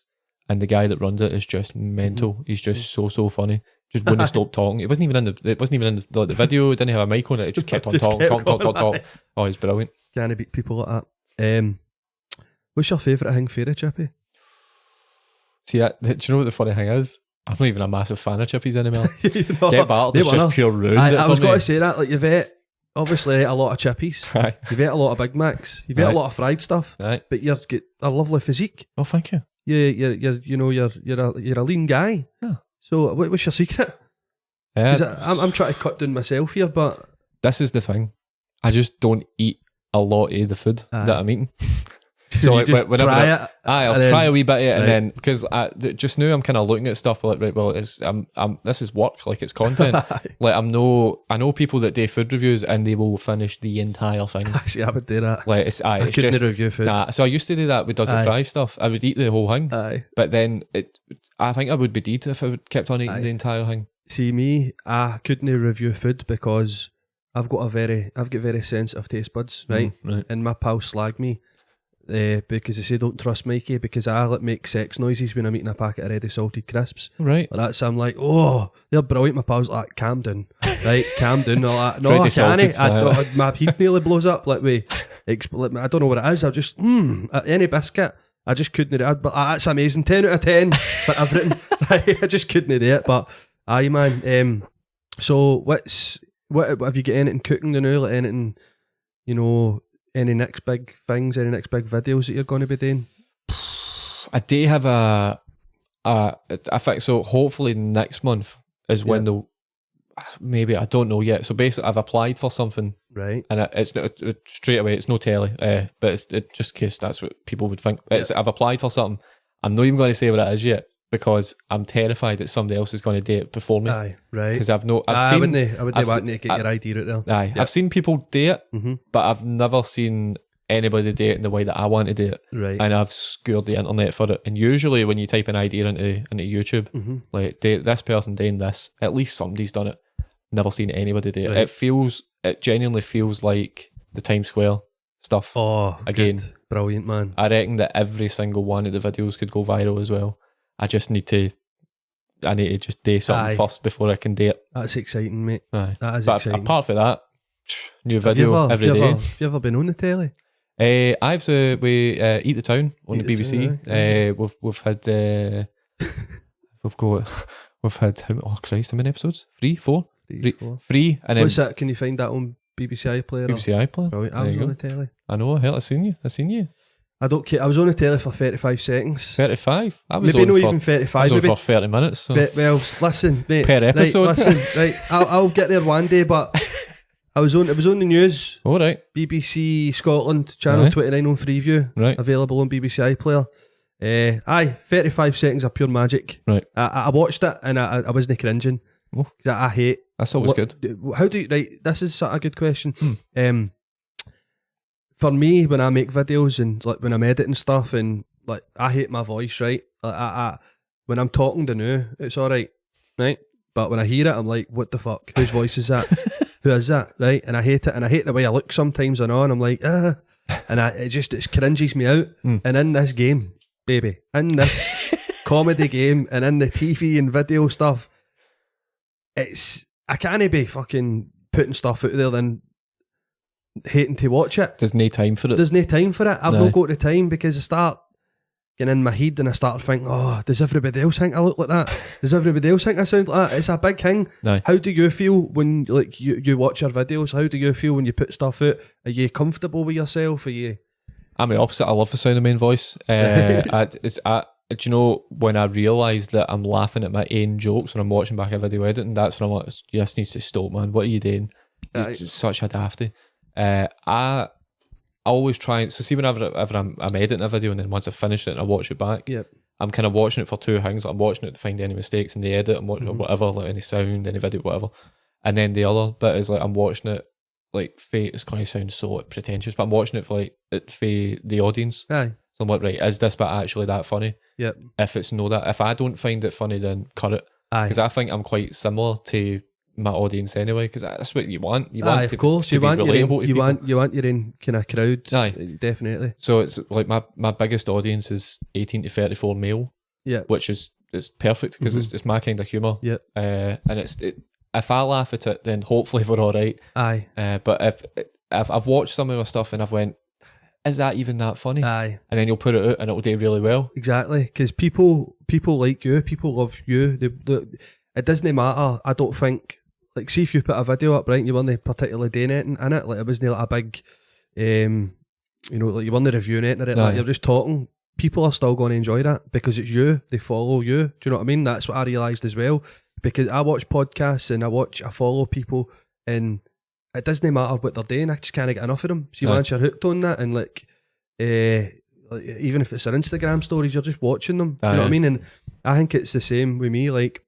and the guy that runs it is just mental. He's just so funny. Just wouldn't stop talking. It wasn't even in the video. It didn't have a mic on it. It just kept on talking. Oh, he's brilliant. Can't beat people like that. What's your favourite thing for a chippy? See, do you know what the funny thing is? I'm not even a massive fan of chippies anymore. You know, Get battered, it's just pure ruined. I was going to say that, like, you've ate, obviously, a lot of chippies. Aye. You've ate a lot of Big Macs. You've ate a lot of fried stuff. Aye. But you've got a lovely physique. Oh, thank you. You're a lean guy. Yeah. So what's your secret? I'm trying to cut down myself here, but this is the thing. I just don't eat a lot of the food that I'm eating. So like, just try it. I'll try a wee bit of it, and then because just now I'm kind of looking at stuff like, right, well, it's this is work, like it's content. Like I know people that do food reviews and they will finish the entire thing. Actually, I would do that. Like it's I couldn't just, review food. So I used to do that with Dazza fry stuff. I would eat the whole thing. But then I think I would be dead if I kept on eating the entire thing. See me, I couldn't review food because I've got very sensitive taste buds, right? Right. And my pals slag me. Because they say don't trust Mikey because I make sex noises when I'm eating a packet of ready salted crisps. Right. Like that, so I'm like, oh, they're brilliant. My pals like, calm down, right? Calm down. Like, no, I can't. My heat nearly blows up. Like I don't know what it is. I just any biscuit. I just couldn't do it. But that's amazing. 10 out of 10 for everything. I just couldn't do it. But aye, man. So what have you got anything cooking to know? Like anything, you know? Any next big things, any next big videos that you're going to be doing? I do have I think so. Hopefully next month is when they'll. Maybe I don't know yet. So basically, I've applied for something, right? And it's straight away. It's no telly, but it's just in case that's what people would think. I've applied for something. I'm not even going to say what it is yet because I'm terrified that somebody else is going to do it before me. Aye, right. Because I've seen. I wouldn't want to get your idea out there. Aye, yep. I've seen people do it, but I've never seen anybody do it in the way that I want to do it. Right. And I've scoured the internet for it. And usually when you type an idea into YouTube, like this person doing this, at least somebody's done it. Never seen anybody do it. Right. It genuinely feels like the Times Square stuff. Oh, again, good. Brilliant, man. I reckon that every single one of the videos could go viral as well. I need to just do something first before I can do it. That's exciting, mate. Aye. That is but exciting. Apart from that, new video every day. Have you ever been on the telly? I've we Eat the Town on Eat the the BBC. Town, We've had oh Christ, how many episodes? 3, 4? 3, and then what's that? Can you find that on BBC iPlayer? BBC iPlayer. Brilliant. I was on the telly. I know. I seen you. I don't care. I was on the telly for 35 seconds. 35? I was maybe on not even 35. I was maybe on for 30 minutes. So. Well, listen, mate. Per episode. Right, listen, right. I'll get there one day, but it was on the news. All right. BBC Scotland, Channel 29 on Freeview. Right. Available on BBC iPlayer. 35 seconds of pure magic. Right. I watched it and I wasn't cringing. Oh. I hate. That's always good. How do you, right, this is a good question. For me, when I make videos and like when I'm editing stuff and like I hate my voice, right? I when I'm talking to now, it's alright, right? But when I hear it, I'm like, what the fuck? Whose voice is that? Who is that? Right? And I hate it, and I hate the way I look sometimes and on. I'm like, and it cringes me out. And in this game, baby, in this comedy game and in the TV and video stuff, I can't be fucking putting stuff out there then hating to watch it. There's no time for it. I've not got the time because I start getting in my head and I start thinking, oh, does everybody else think I look like that? Does everybody else think I sound like that? It's a big thing. How do you feel when like you watch your videos? How do you feel when you put stuff out? Are you comfortable with yourself? I'm the opposite. I love the sound of my own voice. Do you know when I realised that I'm laughing at my own jokes when I'm watching back a video editing, that's when I'm like, this needs to stop, man. What are you doing? You're such a dafty. I always try and, so see whenever I'm editing a video and then once I've finished it and I watch it back, I'm kind of watching it for two things. I'm watching it to find any mistakes in the edit and or whatever, like any sound, any video, whatever. And then the other bit is like I'm watching it like it's going to sound so like, pretentious, but I'm watching it for the audience. Aye. So I'm like, right, is this bit actually that funny? Yep. If I don't find it funny, then cut it. Because I think I'm quite similar to my audience anyway, because that's what you want. You want of course, you want relatable you want your own kind of crowd. Aye. Definitely. So it's like my biggest audience is 18 to 34 male. Yeah. Which is perfect because it's my kind of humour. Yeah. And if I laugh at it, then hopefully we're all right. Aye. But if I've watched some of my stuff and I've went, is that even that funny? Aye. And then you'll put it out and it'll do really well. Exactly, because people like you, people love you. It doesn't matter. I don't think, like, see if you put a video up, right, and you weren't particularly doing anything in it, like it wasn't like a big, like you weren't reviewing it or anything, like you're just talking. People are still going to enjoy that because it's you. They follow you. Do you know what I mean? That's what I realised as well. Because I watch podcasts and I follow people, and it doesn't matter what they're doing. I just can't get enough of them. See, once you're hooked on that, and like even if it's their Instagram stories, you're just watching them. Do you know what I mean? And I think it's the same with me. Like,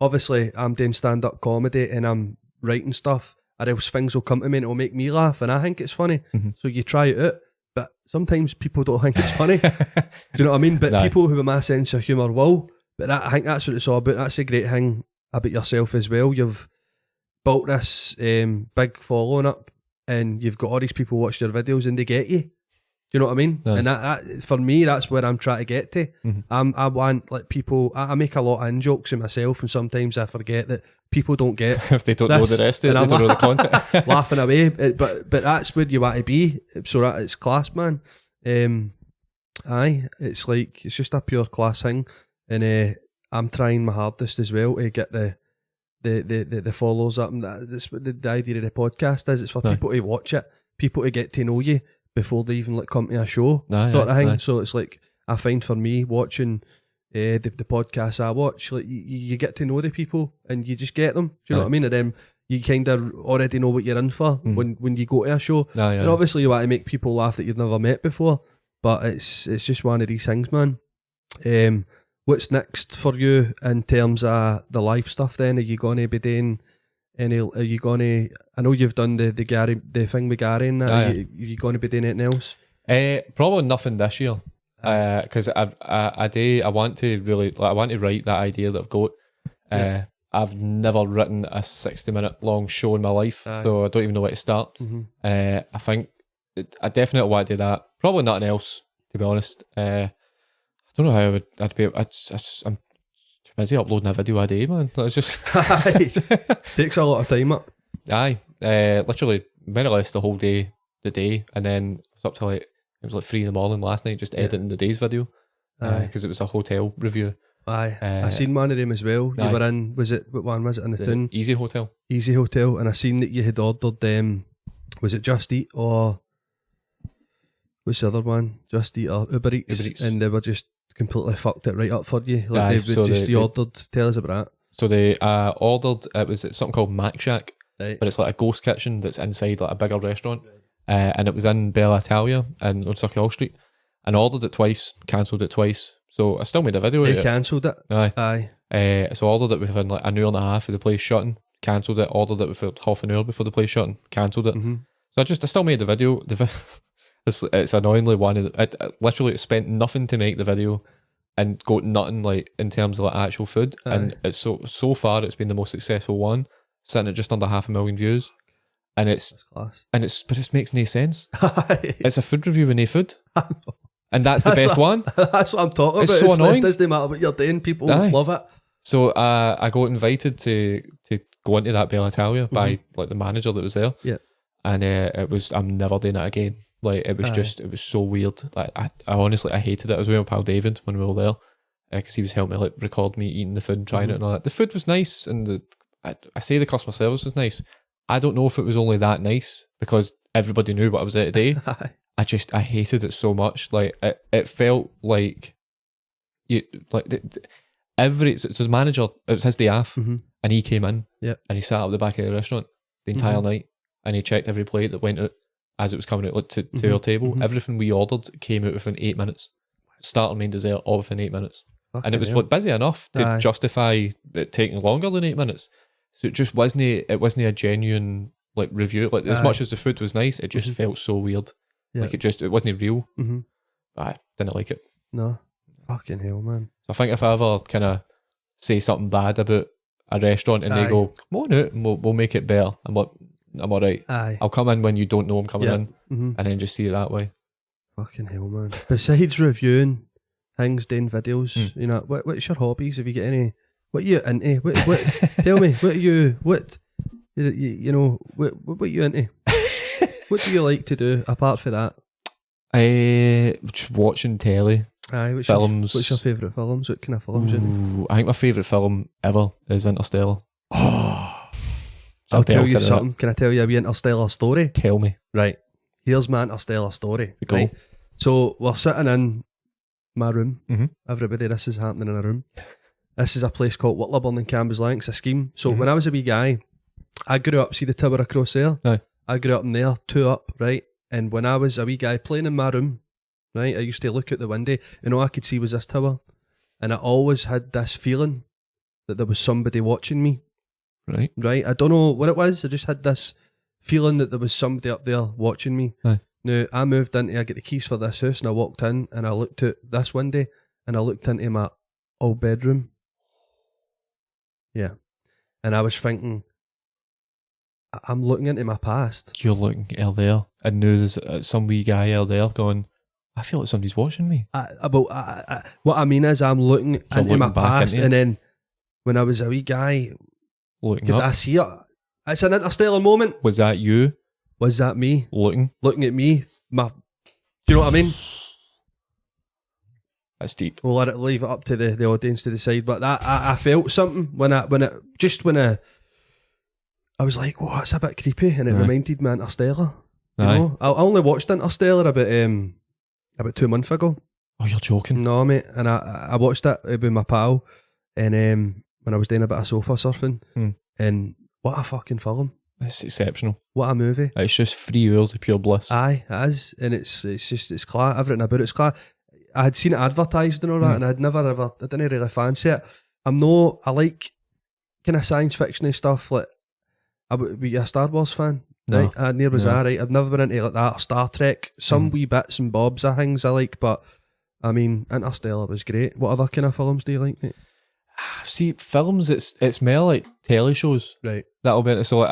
obviously, I'm doing stand-up comedy and I'm writing stuff, or else things will come to me and it'll make me laugh, and I think it's funny. So you try it out. But sometimes people don't think it's funny. Do you know what I mean? But people who have my sense of humour will. But I think that's what it's all about. That's a great thing about yourself as well. You've built this big following up, and you've got all these people watch your videos and they get you. Do you know what I mean? And that for me, that's where I'm trying to get to. I want, like, people. I make a lot of in-jokes of myself, and sometimes I forget that people don't get if they don't know the rest of it, they don't know the content. Laughing away, but that's where you want to be. So that it's class, man. It's like, it's just a pure class thing, and I'm trying my hardest as well to get the followers up, and that's what the idea of the podcast is. It's for people to watch it, people to get to know you before they even, like, come to a show, sort of thing. So it's like, I find for me, watching the podcasts I watch, like, you get to know the people and you just get them. Do you know what I mean? And then you kind of already know what you're in for when you go to a show. And obviously you want to make people laugh that you've never met before, but it's just one of these things, man. What's next for you in terms of the live stuff then? Are you going to be doing any, are you going to, I know you've done the thing with Gary and that, are you going to be doing anything else? Probably nothing this year, because I want to really, like, I want to write that idea that I've got. I've never written a 60-minute long show in my life, so I don't even know where to start. I think I definitely want to do that. Probably nothing else, to be honest. I don't know how I'd be. I'm too busy uploading a video a day, man. It's just takes a lot of time up. Literally more or less the whole day, and then I was up till it was like 3 a.m. last night just editing the day's video because it was a hotel review. I seen one of them as well. You were in, what one was it in the town? Easy Hotel, and I seen that you had ordered was it Just Eat or what's the other one? Just Eat or Uber Eats, and they were just completely fucked it right up for you. Like they ordered. Tell us about that. So they ordered, it's something called Mac Shack, but it's like a ghost kitchen that's inside like a bigger restaurant, and it was in Bella Italia and on Circular Street, and I ordered it twice, cancelled it twice. So I still made a video. They cancelled it. Aye. So I ordered it within like an hour and a half of the place shutting, cancelled it. Ordered it within half an hour before the place shutting, cancelled it. So I still made the video. It's annoyingly one of it literally spent nothing to make the video and got nothing like in terms of like actual food, and it's so far it's been the most successful one, sitting at just under 500,000 views, and it's class. But it makes no sense. It's a food review with no food, and that's the best one. That's what I'm talking about. It's so annoying. It doesn't matter what you're doing, people love it. So I got invited to go into that Bella Italia by like the manager that was there, and I'm never doing it again. Like, it was it was so weird. Like, I honestly, I hated it. I was with my pal David when we were there, because he was helping me like record me eating the food and trying it and all that. The food was nice, and I say the customer service was nice. I don't know if it was only that nice because everybody knew what I was there today. I hated it so much. Like, it felt like so the manager, it was his day off, and he came in, and he sat up the back of the restaurant the entire night, and he checked every plate that went out as it was coming out to our table. Everything we ordered came out within 8 minutes. Starter, main, dessert, all within 8 minutes. And it was busy enough to justify it taking longer than 8 minutes. So it just wasn't a genuine like review. Like, as much as the food was nice, it just felt so weird. Like, it wasn't real. I didn't like it. No. Fucking hell, man. So I think if I ever kind of say something bad about a restaurant and they go, come on out and we'll make it better, I'm alright. I'll come in when you don't know I'm coming in, and then just see it that way. Fucking hell, man. Besides reviewing things, doing videos, you know, what's your hobbies? Have you got any? What are you into? What tell me, what are you you know, what are you into? What do you like to do apart from that? Just watching telly. Aye, Films. What's your favourite films? What kind of films? Ooh, I think my favourite film ever is Interstellar. Oh, It's a I'll tell belter, you innit? something. Can I tell you a wee Interstellar story? Tell me. Right. Here's my Interstellar story. Go. Right. So we're sitting in my room. Mhm. Everybody, this is happening in a room. This is a place called Whitlaburn in Cambuslang. It's a scheme. So Mhm. when I was a wee guy, I grew up, see the tower across there? Aye. I grew up in there, 2 up, right? And when I was a wee guy playing in my room, right, I used to look out the window and all I could see was this tower. And I always had this feeling that there was somebody watching me, Right. right? I don't know what it was. I just had this feeling that there was somebody up there watching me. Aye. Now, I moved into, I get the keys for this house and I walked in and I looked out this window and I looked into my old bedroom. Yeah. And I was thinking, I'm looking into my past. You're looking out there, and now there's some wee guy out there going, I feel like somebody's watching me. What I mean is I'm looking into looking my back past, into it. and then when I was a wee guy, Looking could up. I see it? It's an interstellar moment. Was that you Was that me looking? looking at me? Do you know what I mean? That's deep. We'll leave it up to the audience to decide. But that I felt something when I was like, "Whoa, that's a bit creepy," and it Aye. reminded me of Interstellar. You Aye. know, I only watched Interstellar about 2 months ago. Oh, you're joking. No, mate, and I watched it with my pal, and when I was doing a bit of sofa surfing, and what a fucking film! It's exceptional. What a movie! It's just 3 hours of pure bliss. Aye, it is, and it's class. Everything about it's class. I had seen it advertised and all that, and I didn't really fancy it. I like kind of science fictiony stuff. Like, were you a Star Wars fan? No. Right, near was No. that, right? I've never been into like that. Or Star Trek, some wee bits and bobs of things I like, but I mean, Interstellar was great. What other kind of films do you like, mate? See, films, it's more like telly shows. Right. That'll be so.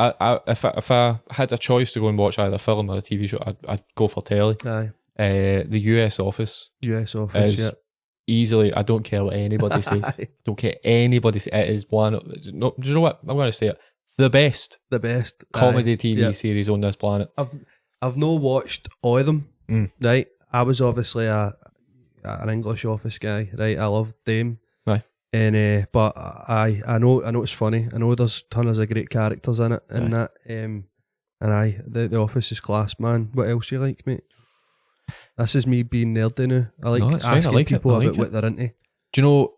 If I had a choice to go and watch either a film or a TV show, I'd go for telly. Aye. The US Office US Office, is yeah. easily. I don't care what anybody says. Aye. Don't care anybody says. It is one. No, do you know what? I'm going to say it. The best The best comedy aye. TV Yeah. series on this planet. I've no watched all of them. Right. I was obviously an English Office guy. Right. I loved Dame. Aye. And but I know it's funny. I know there's tons of great characters in it and that. And the Office is class, man. What else you like, mate? This is me being nerdy now. I like No, it's fine. I asking like it. people I like about what they're into. Do you know?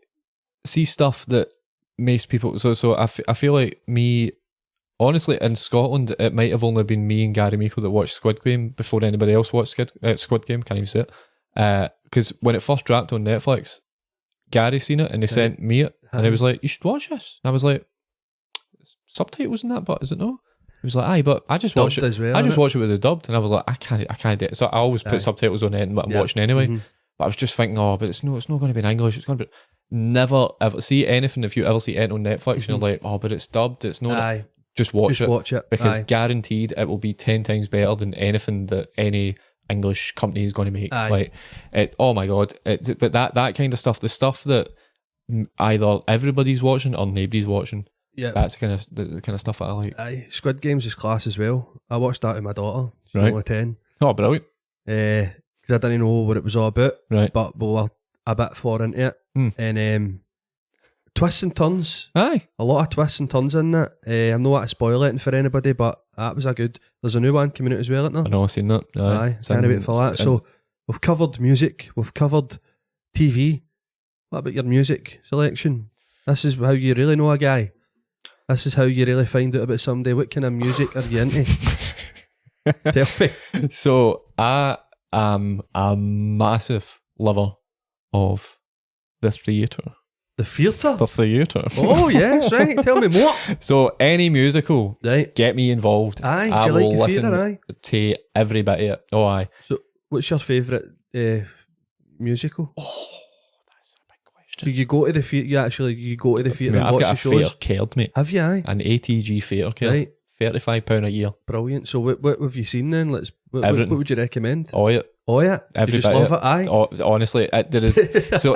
See stuff that most people. So I feel like me. Honestly, in Scotland, it might have only been me and Gary Meikle that watched Squid Game before anybody else watched Squid Game. Can't even say it. Because when it first dropped on Netflix, Gary seen it and he sent me it, and he was like, "You should watch this." And I was like, "Subtitles in that, but is it not?" He was like, "Aye, but I just watched it. Dubbed as well, I just innit? watched it with the dubbed," and I was like, "I can't do it." So I always put subtitles on anything that I'm watching anyway. Mhm. But I was just thinking, but it's not going to be in English. It's going to be never ever see anything. If you ever see anything on Netflix, and you're like, but it's dubbed. It's not. Aye. Just watch it. Watch it. Because Aye. guaranteed it will be 10 times better than anything that any English company is going to make. Aye. Like, oh my god! But that kind of stuff, the stuff that either everybody's watching or nobody's watching. Yeah. That's the kind of stuff that I like. Aye. Squid Games is class as well. I watched that with my daughter. She's Right. only 10. Oh, brilliant! Because I didn't know what it was all about. Right. But we were a bit far into it. And twists and turns. Aye. A lot of twists and turns in that. I'm not want to spoil it for anybody, but that was a good. There's a new one coming out as well, isn't there? I know I've seen that. Aye, can't wait for that. So we've covered music, we've covered TV. What about your music selection? This is how you really know a guy. This is how you really find out about somebody. What kind of music are you into? Tell me. So I am a massive lover of the theatre. The theatre? The theatre. Oh, yes, right. Tell me more. So any musical, Right. get me involved. Aye, do I you like will the listen theatre, aye? to every bit of it. Oh, aye. So what's your favourite musical? Oh, that's a big So question. you go to the theatre, you go to the theatre Mate, and I've watch got the a shows? fair card, mate. Have you, aye? An ATG fair card. Right. £35 a year. Brilliant. So what have you seen then? What Everything. would you recommend? Oh, yeah. Oh yeah, Every you just bit love of it, aye. Oh, honestly, there is. So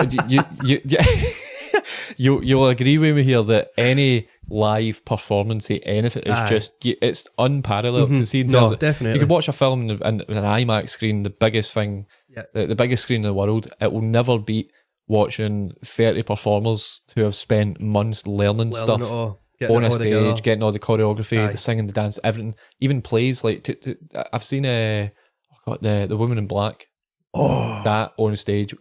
you'll agree with me here that any live performance of anything is Aye. just it's unparalleled to see. In No, terms of- definitely. You could watch a film in an IMAX screen, the biggest thing the biggest screen in the world. It will never beat watching 30 performers who have spent months learning stuff on a stage, getting all the choreography, the singing, the dance, everything. Even plays like I've seen the Woman in Black. Oh, that on stage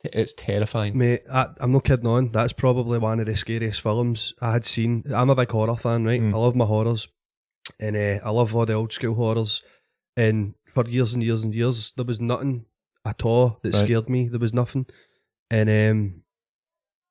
it's terrifying, mate. I'm not kidding on. That's probably one of the scariest films I had seen. I'm a big horror fan, right? I love my horrors, and I love all the old school horrors. And for years and years and years, there was nothing at all that scared me. There was nothing. And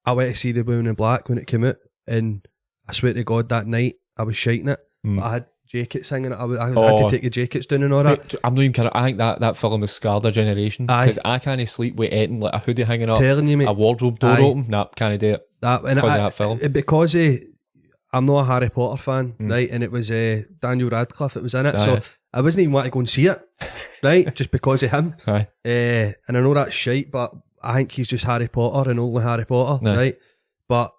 I went to see The Woman in Black when it came out, and I swear to God, that night I was shiting it. But I had jackets hanging. I had to take the jackets down and all that. Mate, I'm not even kidding. I think that film has scarred a generation, because I can't sleep with anything like a hoodie hanging up, telling you, mate, a wardrobe door open. Nah, can't do it. Because of that film. Because I'm not a Harry Potter fan, right? And it was Daniel Radcliffe that was in it, so I wasn't even wanting to go and see it, right? Just because of him. And I know that's shite, but I think he's just Harry Potter and only Harry Potter, right? But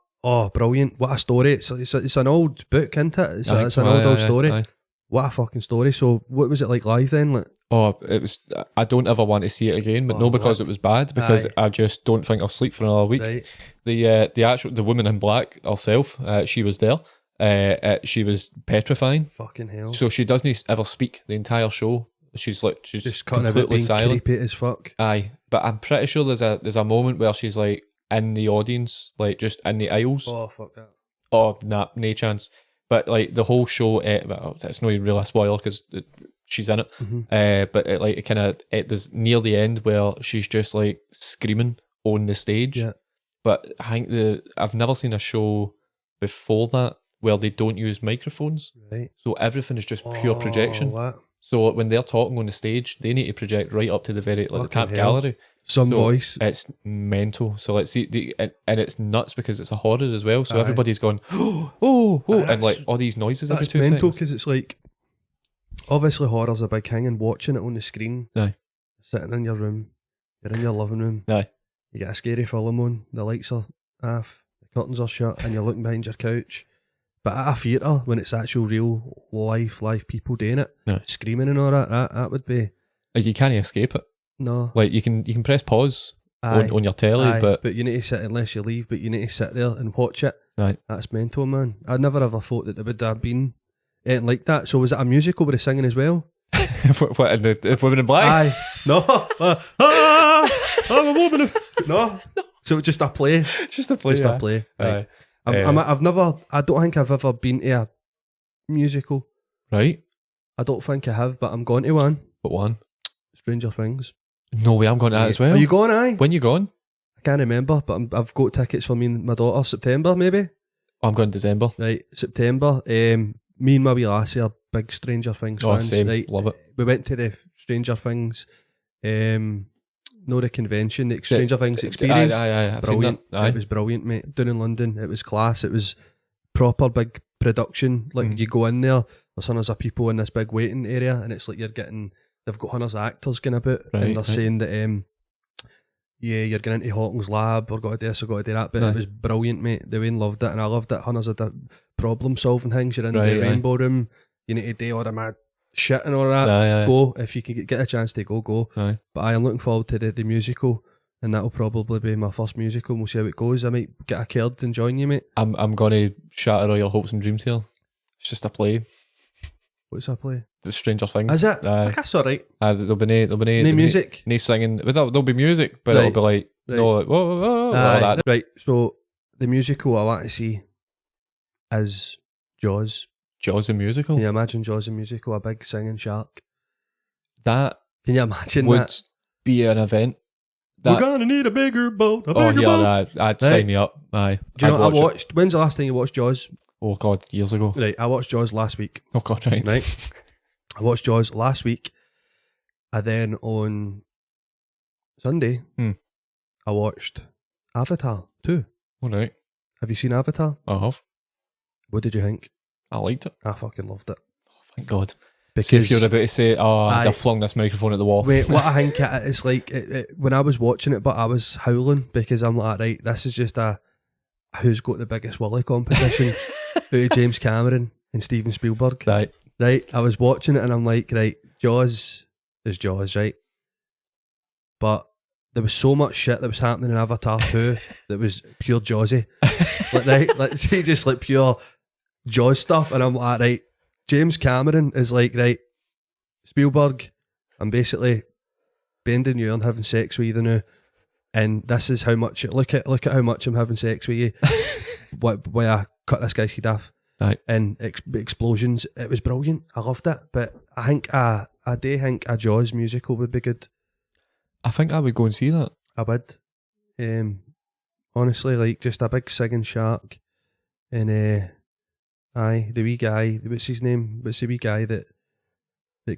brilliant! What a story! It's an old book, isn't it? It's an old story. What a fucking story! So what was it like live then? Like, it was. I don't ever want to see it again, but not because it was bad, because I just don't think I'll sleep for another week. Right. The Woman in Black herself, she was there. She was petrifying. Fucking hell! So she doesn't ever speak the entire show. She's just completely silent. Creepy as fuck. Aye, but I'm pretty sure there's a moment where she's like in the audience, like just in the aisles. Oh fuck that. Oh nah, no chance. But like the whole show, it's not even really a spoiler because she's in it. But there's near the end where she's just like screaming on the stage. Yeah. But I think I've never seen a show before that where they don't use microphones. Right. So everything is just pure projection. What? So when they're talking on the stage, they need to project right up to the the top gallery. Some voice. It's mental. So let's see, and it's nuts because it's a horror as well. So everybody's going, oh, and like all these noises every 2 seconds. That's mental because it's like, obviously horror's a big thing, and watching it on the screen. Aye. Sitting in your room, you're in your living room. Aye. You get a scary film on, the lights are off, the curtains are shut, and you're looking behind your couch. But at a theatre, when it's actual real live people doing it, screaming and all that would be... You can't escape it. No. Like, you can press pause on your telly, but you need to sit, unless you leave, but you need to sit there and watch it. Right. That's mental, man. I never ever thought that there would have been anything like that. So was it a musical with the singing as well? What, in the Women in Black? Aye. No. I'm a woman. No. So just a play. Just a play. Just a play. Right. I don't think I've ever been to a musical. Right. I don't think I have, but I'm going to one. What one? Stranger Things. No way, I'm going to that as well. Are you going, aye? When you going? I can't remember, but I've got tickets for me and my daughter. September, maybe? I'm going December. Right, September. Me and my wee lassie are big Stranger Things fans. Same. Right? Love it. We went to the Stranger Things, no, the convention, the Stranger Things experience. Aye, I've seen that. Aye. It was brilliant, mate. Down in London, it was class. It was proper big production. Like you go in there, there's hundreds of people in this big waiting area, and it's like they've got hundreds of actors going about, and they're saying that you're going into Hawking's lab, or got to do this, or got to do that. But it was brilliant, mate. The Wayne loved it, and I loved it. Hundreds of problem solving things. You're in the rainbow room. You need to do all the mad shit and all that. Go if you can get a chance to go. But I am looking forward to the musical, and that'll probably be my first musical. We'll see how it goes. I might get a card and join you, mate. I'm gonna shatter all your hopes and dreams here. It's just a play. What's that play? The Stranger Things. Is it? That's alright. There'll be no music, no singing. There'll be music, but it'll be like whoa, all that. Right. So the musical I want to see is Jaws. Jaws the musical. Can you imagine Jaws the musical? A big singing shark. That can you imagine? Would be an event. We're gonna need a bigger boat. I'd sign me up. Aye. Do you know what I watched? When's the last time you watched Jaws? Oh God, years ago. Right, I watched Jaws last week. Oh God, right. I watched Jaws last week, and then on Sunday, I watched Avatar 2. All right. Have you seen Avatar? I have. What did you think? I liked it. I fucking loved it. Oh, thank God. Because if you're about to say, I'd have flung this microphone at the wall. Wait, what I think it's like, when I was watching it, but I was howling because I'm like, right, this is just a who's got the biggest willy competition out James Cameron and Steven Spielberg. Right. I was watching it and I'm like, right, Jaws is Jaws, right? but there was so much shit that was happening in Avatar 2 that was pure Jawsy. Like see, just like pure Jaws stuff, and I'm like, right, James Cameron is like, right, Spielberg, I'm basically bending you and having sex with you now, and this is how much. Look at how much I'm having sex with you. Why I cut this guy's head off. Right. And explosions. It was brilliant. I loved it. But I think I do think a Jaws musical would be good. I think I would go and see that. I would. Honestly, like just a big singing shark, and the wee guy. What's his name? What's the wee guy that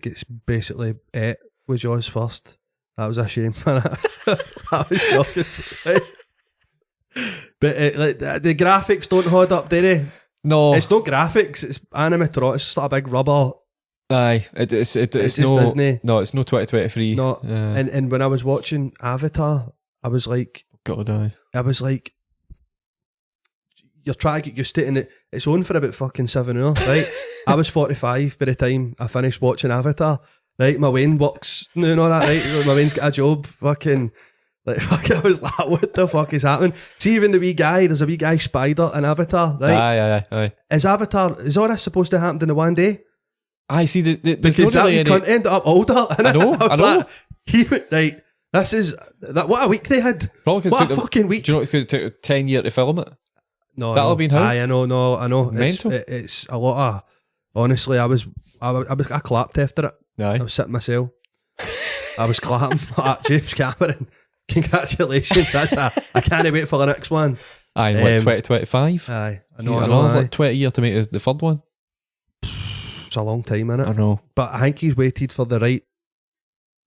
gets basically ate with Jaws first? That was a shame. That was shocking. Right? But like the graphics don't hold up, do they? No, it's no graphics. It's animatronics. It's just like a big rubber. Aye, it's just no Disney. No, it's no 2023. No, and when I was watching Avatar, I was like, God, aye. I was like, you're trying to get used to it, and it's on for about fucking 7 hours, right? I was 45 by the time I finished watching Avatar, right? My Wayne works now and all that, right? My Wayne's got a job, fucking. Like, fuck, I was like, what the fuck is happening? See, even the wee guy, there's a wee guy spider in Avatar, right? Aye. Is all this supposed to happen in the one day? I see there's because not that really cunt ended up older. I know. Like, he went, right, this is, that. What a week they had. Probably What a fucking week. Do you know because it took 10 years to film it? No, That'll be how? Aye, I know. Mental. It's a lot of, honestly, I clapped after it. Aye. I was sitting myself. I was clapping at James Cameron. Congratulations, I can't wait for the next one. Aye, like 2025. Aye, I I know. know, like 20 years to make the third one. It's a long time, innit? I know. But I think he's waited for the right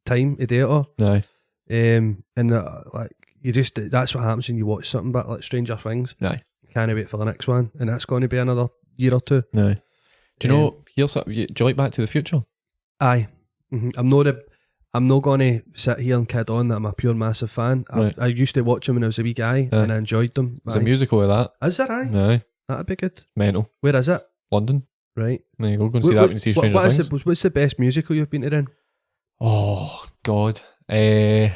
time to do it. Aye. Like you just, that's what happens when you watch something but like Stranger Things. Aye. Can't wait for the next one, and that's going to be another year or two. Aye. Do you know? Here's something. Do you like Back to the Future? Aye. I'm not going to sit here and kid on that I'm a pure massive fan. Right. I used to watch them when I was a wee guy, and I enjoyed them. There's a musical of that. Is there? Aye. Aye. That'd be good. Mental. Where is it? London. Right. There you go. Go and see that when you see Stranger Things. What's the best musical you've been to then? Oh God. I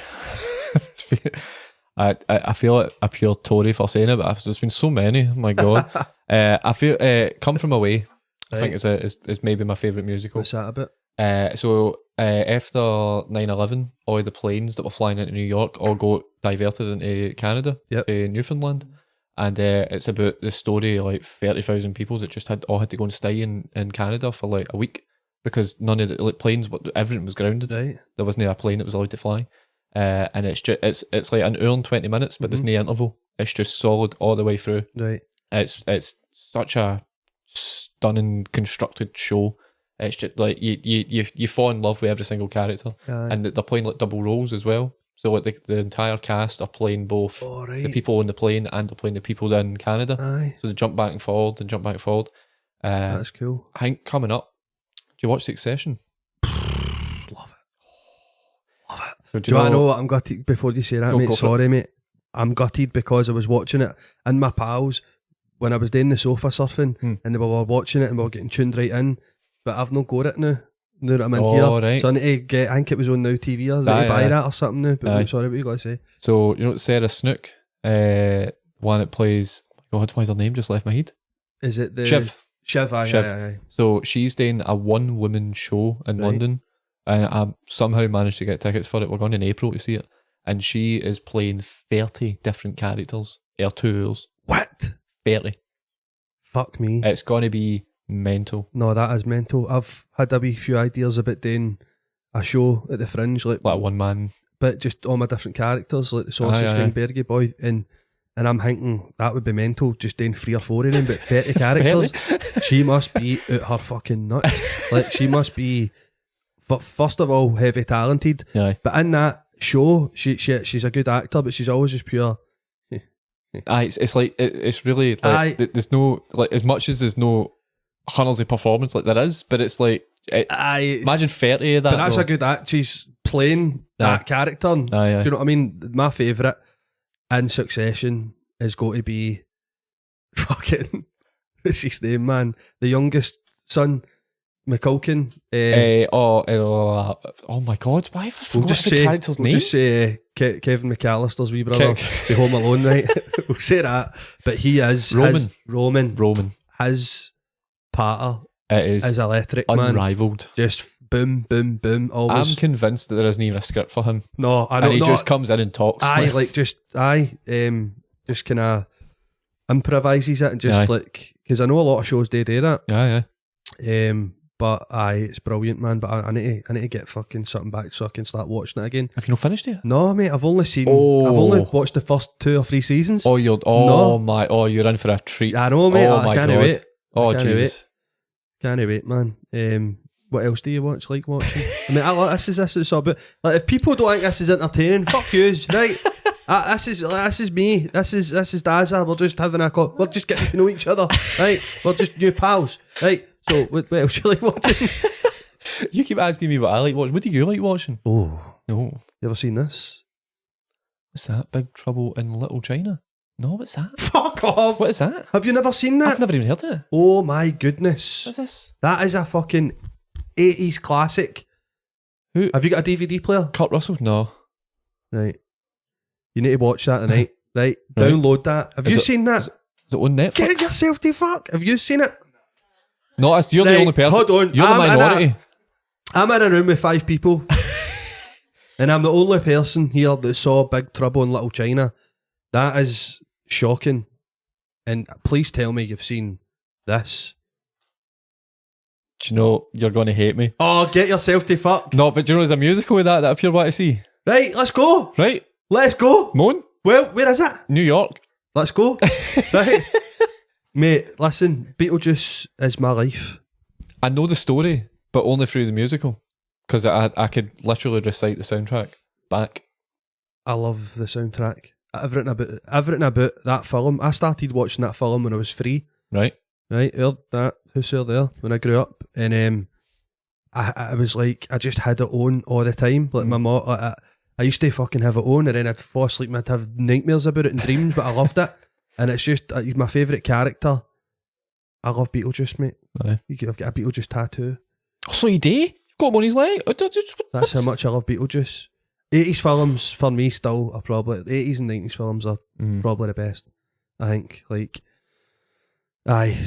feel like a pure Tory for saying it, but there's been so many. Oh my God. I feel Come From Away. I think is maybe my favourite musical. What's that about? After 9/11, all the planes that were flying into New York all got diverted into Canada, to Newfoundland, and it's about the story of like 30,000 people that just had to go and stay in Canada for like a week because none of the planes, everything was grounded. Right. There wasn't a plane that was allowed to fly, and it's like an hour and 20 minutes, but there's no interval. It's just solid all the way through. Right. It's such a stunning constructed show. It's just like you fall in love with every single character. Aye. And they're playing like double roles as well. So like the entire cast are playing both the people on the plane and they're playing the people in Canada. Aye. So they jump back and forward and jump back and forward. That's cool. I think coming up, do you watch Succession? Love it. So Do you want to know what I'm gutted before you say that, mate? Sorry, mate. I'm gutted because I was watching it and my pals when I was doing the sofa surfing and they were watching it and we were getting tuned right in. But I've not got it now that I'm in here. Right. So I need to get, I think it was on Now TV or I need to buy that or something now. But I'm sorry, what you got to say? So, you know Sarah Snook, one that plays, oh my God, why's her name just left my head? Is it the... Shiv, aye. So she's doing a one-woman show in London and I somehow managed to get tickets for it. We're going in April to see it. And she is playing 30 different characters. 2 hours. What? 30. Fuck me. It's going to be mental. No, that is mental. I've had a wee few ideas about doing a show at the Fringe, like a one man, but just all my different characters, like the Sausage King, Bergie Boy, and I'm thinking that would be mental, just doing 3 or 4 of them, but 30 characters. She must be out her fucking nuts. Like she must be, first of all, heavy talented. Aye. But in that show, she's a good actor, but she's always just pure. It's like it's really like there's no, like, as much as there's no hundreds of performance like there is, but it's like imagine 30 of that. But that's a good act. She's playing that character. Do you know what I mean? My favourite in Succession is going to be fucking what's his name, man? The youngest son, McCulkin. Oh my God! Why have I forgot the character's name? We'll just say Kevin McAllister's wee brother, the Home Alone, right? We'll say that. But he is Roman. His patter is electric, unrivaled. Man. Just boom, boom, boom. Always. I'm convinced that there isn't even a script for him. No, I know. And he just comes in and talks. Just kind of improvises it and just because I know a lot of shows do that. Yeah. But it's brilliant, man. But I need to get fucking something back so I can start watching it again. Have you not finished it? No, mate. I've only watched the first 2 or 3 seasons. You're in for a treat. I know, mate. I can't wait. Jesus. Can't wait, man. What else do you watch? Like watching? I mean, this is all about. Like, if people don't think this is entertaining, fuck yous, right? This is me. This is Dazza. We're just having we're just getting to know each other, right? We're just new pals, right? So what else you like watching? You keep asking me what I like watching. What do you like watching? Oh, no. You ever seen this? What's that? Big Trouble in Little China? No, what's that? Fuck off. What is that? Have you never seen that? I've never even heard of it. Oh my goodness. What's this? That is a fucking 80s classic. Who? Have you got a DVD player? Kurt Russell? No. Right. You need to watch that tonight. Right. Download that. Have you seen that? Is it on Netflix? Get yourself to fuck. Have you seen it? No, you're the only person. Hold on. You're the minority. I'm in a room with 5 people. And I'm the only person here that saw Big Trouble in Little China. That is shocking. And please tell me you've seen this. Do you know you're going to hate me? Oh, get yourself to fuck. No, but do you know there's a musical with that I pure want to see? Right, let's go. Right. Let's go. Moan? Well, where is it? New York. Let's go. Right. Mate, listen, Beetlejuice is my life. I know the story, but only through the musical. Because I could literally recite the soundtrack back. I love the soundtrack. I've written about that film. I started watching that film when I was 3. Right. Right, heard that. Who's there when I grew up. And I was like, I just had it on all the time. Like my mom, I used to fucking have it on, and then I'd fall asleep and I'd have nightmares about it and dreams, but I loved it. And it's just, he's my favourite character. I love Beetlejuice, mate. Aye. I've got a Beetlejuice tattoo. Oh, so you do? You've got him on his leg? That's how much I love Beetlejuice. 80s films, for me, still are probably, 80s and 90s films are probably the best, I think. Like,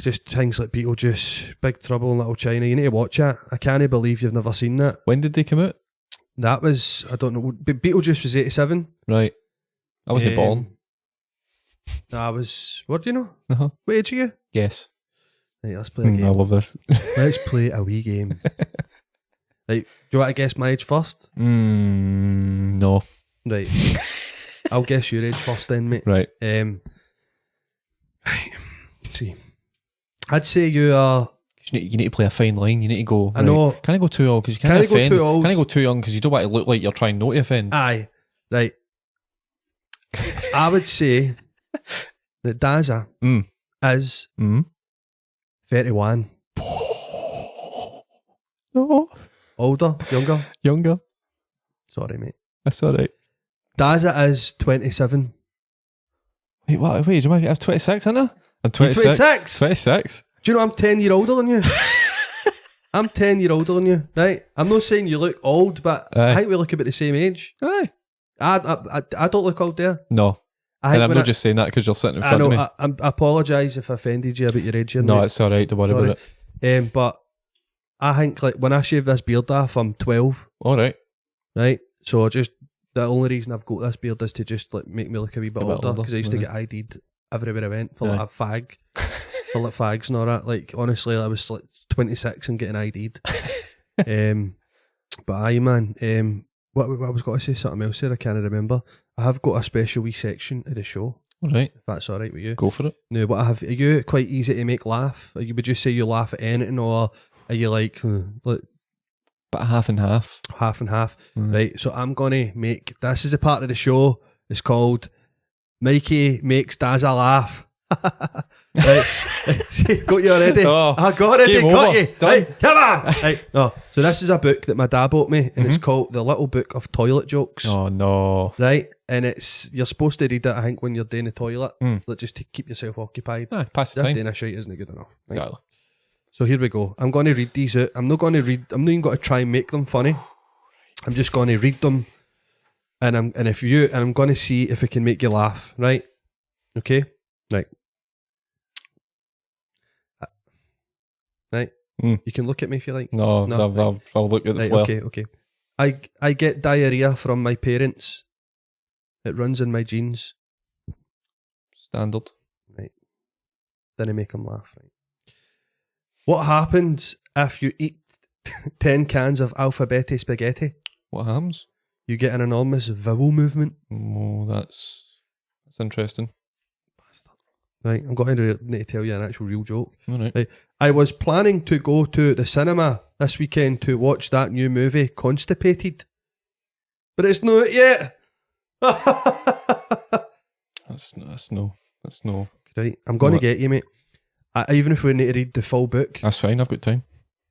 just things like Beetlejuice, Big Trouble in Little China. You need to watch it. I can't believe you've never seen that. When did they come out? That was, I don't know, Beetlejuice was 87. Right. I wasn't born. I was, what do you know? Uh-huh. What age are you? Yes. Right, let's play a game. I love this. Let's play a wee game. Right, do you want to guess my age first? No. Right. I'll guess your age first then, mate. Right. Right. Let's see. I'd say you are... You need to play a fine line. You need to go... I know. Can I go too old? Because you can't offend. Can I go too young? Because you don't want to look like you're trying not to offend. Aye. Right. I would say that Dazza is 31. No. Older? Younger? Younger. Sorry, mate. That's alright. Dazza is 27. Wait, what? Wait, do you have 26, isn't I? I'm 26. 26? 26. Do you know I'm 10 years older than you? I'm 10 years older than you, right? I'm not saying you look old, but I think we look about the same age. Aye. I don't look old there. No. And I'm not just saying that because you're sitting in front of me. I apologise if I offended you about your age. No, mate. It's alright, don't worry about it. But I think like when I shave this beard off, I'm 12. Alright. Right? So the only reason I've got this beard is to just like make me look a wee bit older, because I used to get ID'd everywhere I went for like a fag. For like fags and all that. Like honestly, I was like 26 and getting ID'd. But aye, man. What I was going to say something else there, I can't remember. I have got a special wee section of the show. Alright. If that's alright with you. Go for it. No, but are you quite easy to make laugh? Would you say you laugh at anything, or are you like but half and half? Half and half. Right, so I'm going to make, this is a part of the show, it's called Mikey Makes Dazza Laugh. Right. Got you already? Oh, I got it, got you. Done. Right, come on. Right. No. So this is a book that my dad bought me, and it's called The Little Book of Toilet Jokes. Oh no. Right? And you're supposed to read it, I think, when you're doing the toilet. Like just to keep yourself occupied. Pass the time. Doing a shite isn't good enough. Right? Exactly. So here we go. I'm going to read these out. I'm not even going to try and make them funny. I'm just going to read them, and I'm going to see if it can make you laugh. Right? Okay. Right. Right. You can look at me if you like. No, No. I'll look at the Right. flare. Okay. I get diarrhea from my parents. It runs in my genes. Standard. Right. Didn't make them laugh. Right. What happens if you eat 10 cans of alphabeti spaghetti? What happens? You get an enormous vowel movement. Oh, that's interesting. Right, I'm going to need to tell you an actual real joke. All right. Right. I was planning to go to the cinema this weekend to watch that new movie, Constipated. But it's not yet. That's no. Right, I'm going to What? get you, mate. Even if we need to read the full book. That's fine. I've got time.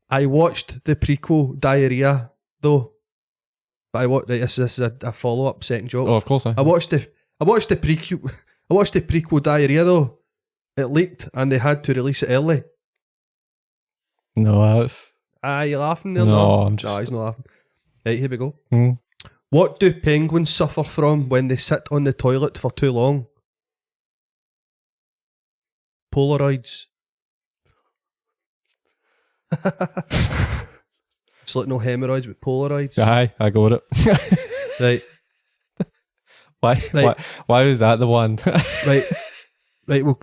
I watched the prequel Diarrhea, though. But this is a follow-up second joke. Oh, of course. I watched the prequel. I watched the prequel Diarrhea though. It leaked and they had to release it early. No, that's. You laughing there? No, No, I'm just. No, he's not laughing. Right, here we go. Hmm. What do penguins suffer from when they sit on the toilet for too long? Polaroids. It's like no hemorrhoids, but Polaroids. Aye, I got it. Right, Why? Right. Why was that the one? right. We'll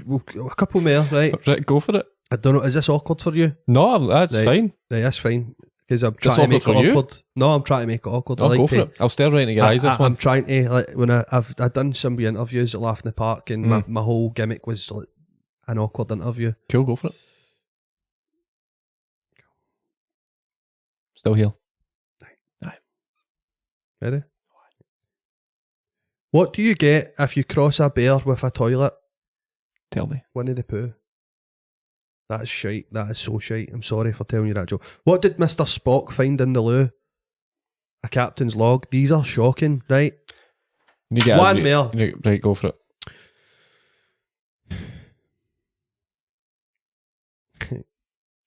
a couple more. Right. Right, go for it. I don't know. Is this awkward for you? No, that's Right. fine. Right, that's fine. Because I'm This trying to make it awkward for you? awkward. No, I'm trying to make it awkward. I'll go for it. I'll stare right into your eyes. This I'm one. trying to like when I've done some interviews at Laugh in the Park, and my whole gimmick was like an awkward interview. Cool, go for it. Still here. Ready? What do you get if you cross a bear with a toilet? Tell me. Winnie the Pooh. That's shite. That is so shite. I'm sorry for telling you that joke. What did Mr. Spock find in the loo? A captain's log. These are shocking, right? You get One more. Right, go for it.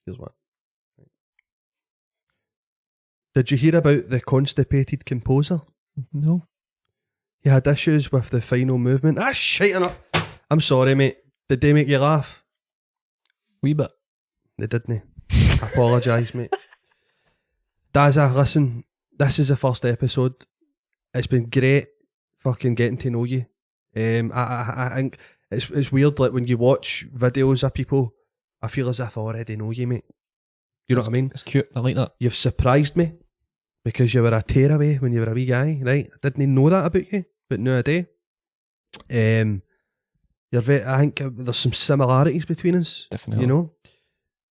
Here's one. Did you hear about the constipated composer? No. He had issues with the final movement. That's shite enough. I'm sorry, mate. Did they make you laugh? Wee bit. They didn't. I apologise, mate. Dazza, listen, this is the first episode. It's been great fucking getting to know you. I think it's weird, like when you watch videos of people, I feel as if I already know you, mate. You know what I mean? It's cute. I like that. You've surprised me because you were a tearaway when you were a wee guy, right? I didn't know that about you, but now I do. You're very, I think there's some similarities between us. Definitely. You know?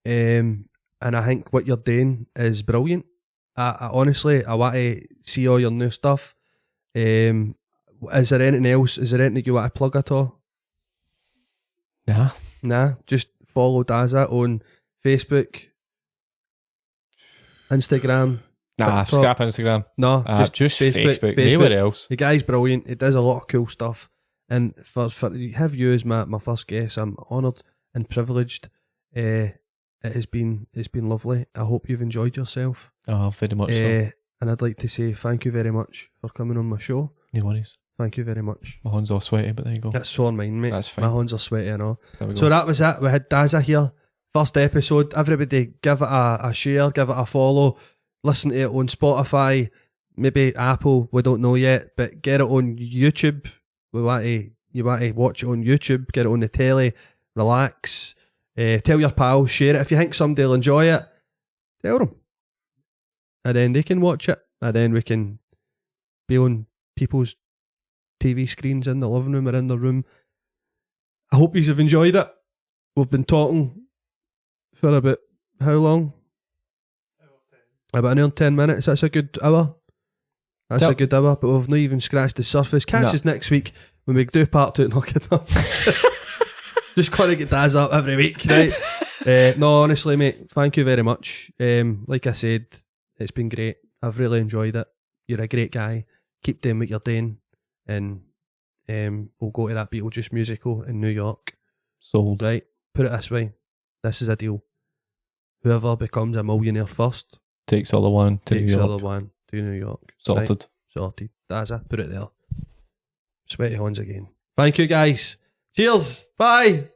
And I think what you're doing is brilliant. I honestly, I want to see all your new stuff. Is there anything else? Is there anything you want to plug at all? Nah, just follow Dazza on Facebook, Instagram. Nah, TikTok. scrap Instagram. No, Just Facebook. Nowhere else. The guy's brilliant. He does a lot of cool stuff. And for to have you as my first guest, I'm honoured and privileged. It's been lovely. I hope you've enjoyed yourself. Oh, very much so. And I'd like to say thank you very much for coming on my show. No worries. Thank you very much. My hand's all sweaty, but there you go. That's sore mine, mate. That's fine. My hands are sweaty and all. There we go. So that was it. We had Dazza here. First episode. Everybody give it a share, give it a follow. Listen to it on Spotify, maybe Apple, we don't know yet, but get it on YouTube. You want to watch it on YouTube, get it on the telly, relax, tell your pals, share it. If you think somebody will enjoy it, tell them. And then they can watch it, and then we can be on people's TV screens in the living room or in the room. I hope you have enjoyed it. We've been talking for about how long? About another 10 minutes. That's a good hour. That's a good hour, but we've not even scratched the surface. Catch us next week when we do part 2. Not kidding. Just got to get Daz up every week, right? No, honestly, mate, thank you very much. Like I said, it's been great. I've really enjoyed it. You're a great guy. Keep doing what you're doing. And we'll go to that Beetlejuice musical in New York. Sold. Right? Put it this way. This is a deal. whoever becomes a millionaire first Takes other one to New takes the York. other one to New York. Sorted. Right? Sorted. Dazza, put it there. Sweaty hands again. Thank you, guys. Cheers. Bye.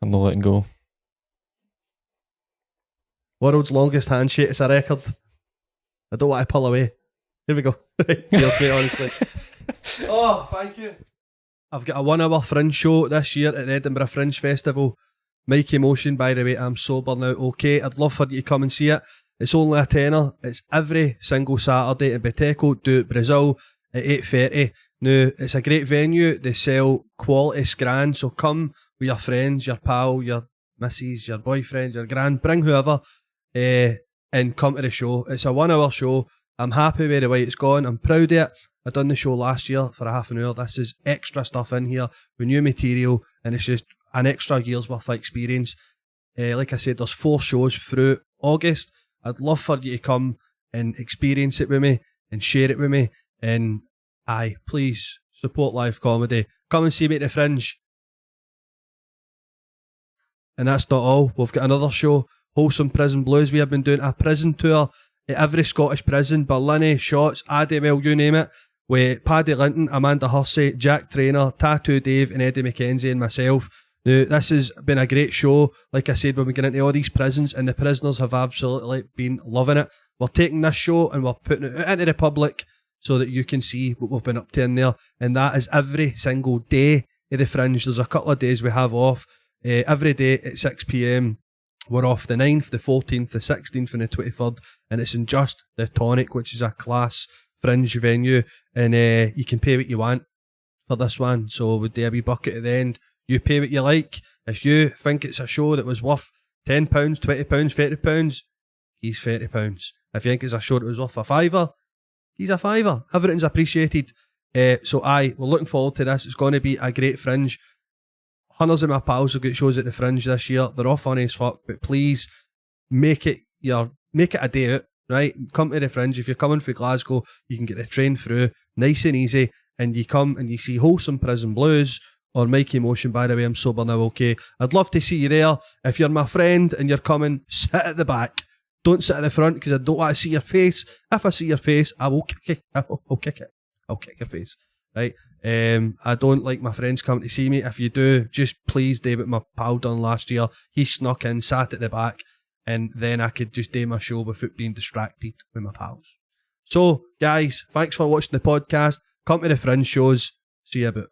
I'm not letting go. World's longest handshake is a record. I don't want to pull away. Here we go. Cheers, mate, honestly. Oh, thank you. I've got a 1 hour Fringe show this year at the Edinburgh Fringe Festival. Mikey Motion, by the way, I'm sober now. Okay, I'd love for you to come and see it. It's only a tenner. It's every single Saturday in Boteco do Brazil at 8:30. Now, it's a great venue. They sell quality scran, so come with your friends, your pal, your missus, your boyfriend, your gran, bring whoever, and come to the show. It's a 1 hour show. I'm happy with the way it's gone. I'm proud of it. I done the show last year for a half an hour. This is extra stuff in here with new material, and it's just an extra year's worth of experience. Like I said, there's 4 shows through August. I'd love for you to come and experience it with me and share it with me. And please support live comedy. Come and see me at the Fringe. And that's not all. We've got another show, Wholesome Prison Blues. We have been doing a prison tour at every Scottish prison, Barlinnie, Shotts, Addiewell, you name it, with Paddy Linton, Amanda Hursey, Jack Traynor, Tattoo Dave and Eddie McKenzie and myself. Now, this has been a great show. Like I said, when we get into all these prisons, and the prisoners have absolutely been loving it. We're taking this show and we're putting it out into the public so that you can see what we've been up to in there. And that is every single day of the Fringe. There's a couple of days we have off. Every day at 6 p.m. We're off the 9th, the 14th, the 16th and the 23rd. And it's in just the Tonic, which is a class Fringe venue. And you can pay what you want for this one. So we'll do a wee bucket at the end. You pay what you like. If you think it's a show that was worth £10, £20, £30, he's £30. If you think it's a show that was worth a fiver, he's a fiver. Everything's appreciated. So we're looking forward to this. It's going to be a great Fringe. Hundreds of my pals have got shows at the Fringe this year. They're all funny as fuck, but please make it a day out, right? Come to the Fringe. If you're coming from Glasgow, you can get the train through, nice and easy, and you come and you see Wholesome Prison Blues or Mikey Motion. By the way, I'm sober now, okay? I'd love to see you there. If you're my friend and you're coming, sit at the back. Don't sit at the front because I don't want to see your face. If I see your face, I will kick it. I'll kick it. I'll kick your face. Right? I don't like my friends coming to see me. If you do, just please do what my pal done last year. He snuck in, sat at the back, and then I could just do my show without being distracted with my pals. So, guys, thanks for watching the podcast. Come to the Fringe shows. See you about.